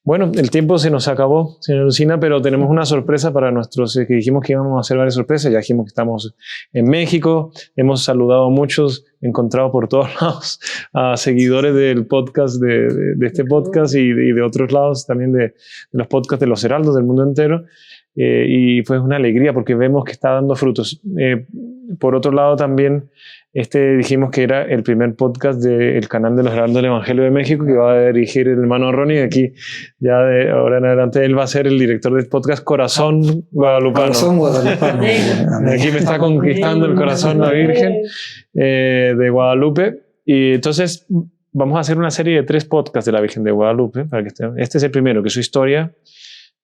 Bueno, el tiempo se nos acabó, señor Lucina, pero tenemos una sorpresa para nuestros, que dijimos que íbamos a hacer varias sorpresas. Ya dijimos que estamos en México, hemos saludado a muchos, encontrado por todos lados a seguidores del podcast, de este podcast y de otros lados también de los podcasts de los heraldos del mundo entero. Y fue una alegría porque vemos que está dando frutos. Por otro lado también dijimos que era el primer podcast del canal de los Heraldos del Evangelio de México que va a dirigir el hermano Ronnie. Aquí ya de ahora en adelante él va a ser el director del podcast Corazón Guadalupano. Corazón Guadalupano. Aquí me está conquistando el corazón la Virgen de Guadalupe. Y entonces vamos a hacer una serie de 3 podcasts de la Virgen de Guadalupe. Para que este es el primero, que es su historia.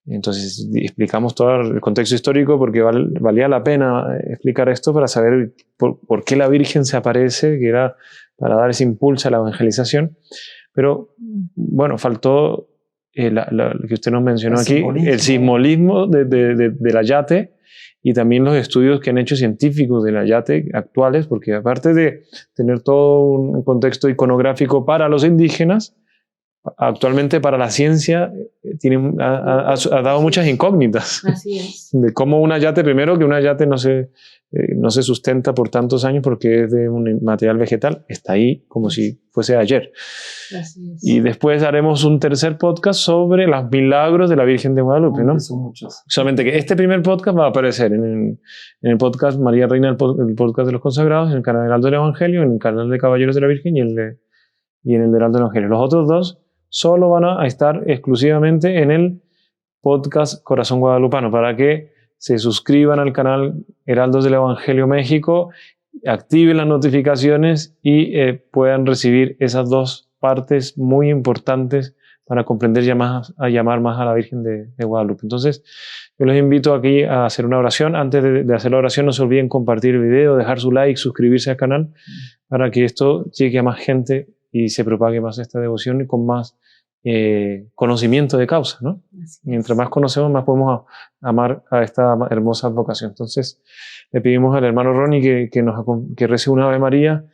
Entonces explicamos todo el contexto histórico porque valía la pena explicar esto para saber por qué la Virgen se aparece, que era para dar ese impulso a la evangelización. Pero bueno, faltó lo que usted nos mencionó aquí, el simbolismo del ayate y también los estudios que han hecho científicos del ayate actuales, porque aparte de tener todo un contexto iconográfico para los indígenas, actualmente para la ciencia ha dado muchas incógnitas. Así es. De cómo un ayate, primero que un ayate no se sustenta por tantos años porque es de un material vegetal, está ahí como si fuese ayer. Así es. Y después haremos un tercer podcast sobre los milagros de la Virgen de Guadalupe, ¿no? Son muchos. Solamente que este primer podcast va a aparecer en el podcast María Reina, el podcast de los consagrados, en el canal Heraldo del Evangelio, en el canal de Caballeros de la Virgen y en el de Heraldo del Evangelio. Los otros 2 solo van a estar exclusivamente en el podcast Corazón Guadalupano, para que se suscriban al canal Heraldos del Evangelio México, activen las notificaciones y puedan recibir esas 2 partes muy importantes para comprender a llamar más a la Virgen de Guadalupe. Entonces, yo los invito aquí a hacer una oración. Antes de hacer la oración, no se olviden compartir el video, dejar su like, suscribirse al canal, para que esto llegue a más gente y se propague más esta devoción y con más conocimiento de causa, ¿no? Mientras más conocemos, más podemos amar a esta hermosa vocación. Entonces, le pedimos al hermano Ronnie que rece una Ave María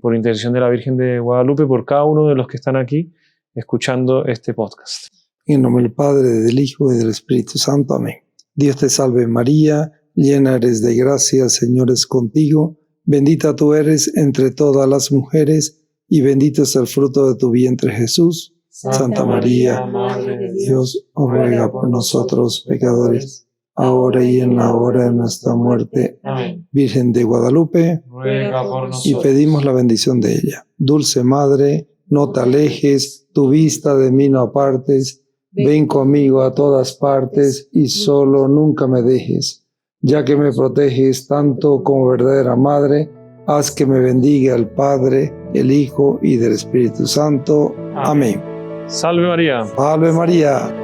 por intercesión de la Virgen de Guadalupe por cada uno de los que están aquí escuchando este podcast. En el nombre del Padre, del Hijo y del Espíritu Santo. Amén. Dios te salve María, llena eres de gracia, el Señor es contigo. Bendita tú eres entre todas las mujeres y bendito es el fruto de tu vientre Jesús. Santa María, Madre de Dios, ruega por nosotros pecadores, ahora y en la hora de nuestra muerte. Amén. Virgen de Guadalupe, Ruega por y nosotros. pedimos la bendición de ella. Dulce Madre, no te alejes, tu vista de mí no apartes, ven conmigo a todas partes y solo nunca me dejes. Ya que me proteges tanto como verdadera Madre, haz que me bendiga el Padre, el Hijo y del Espíritu Santo. Amén. Salve María. Salve María.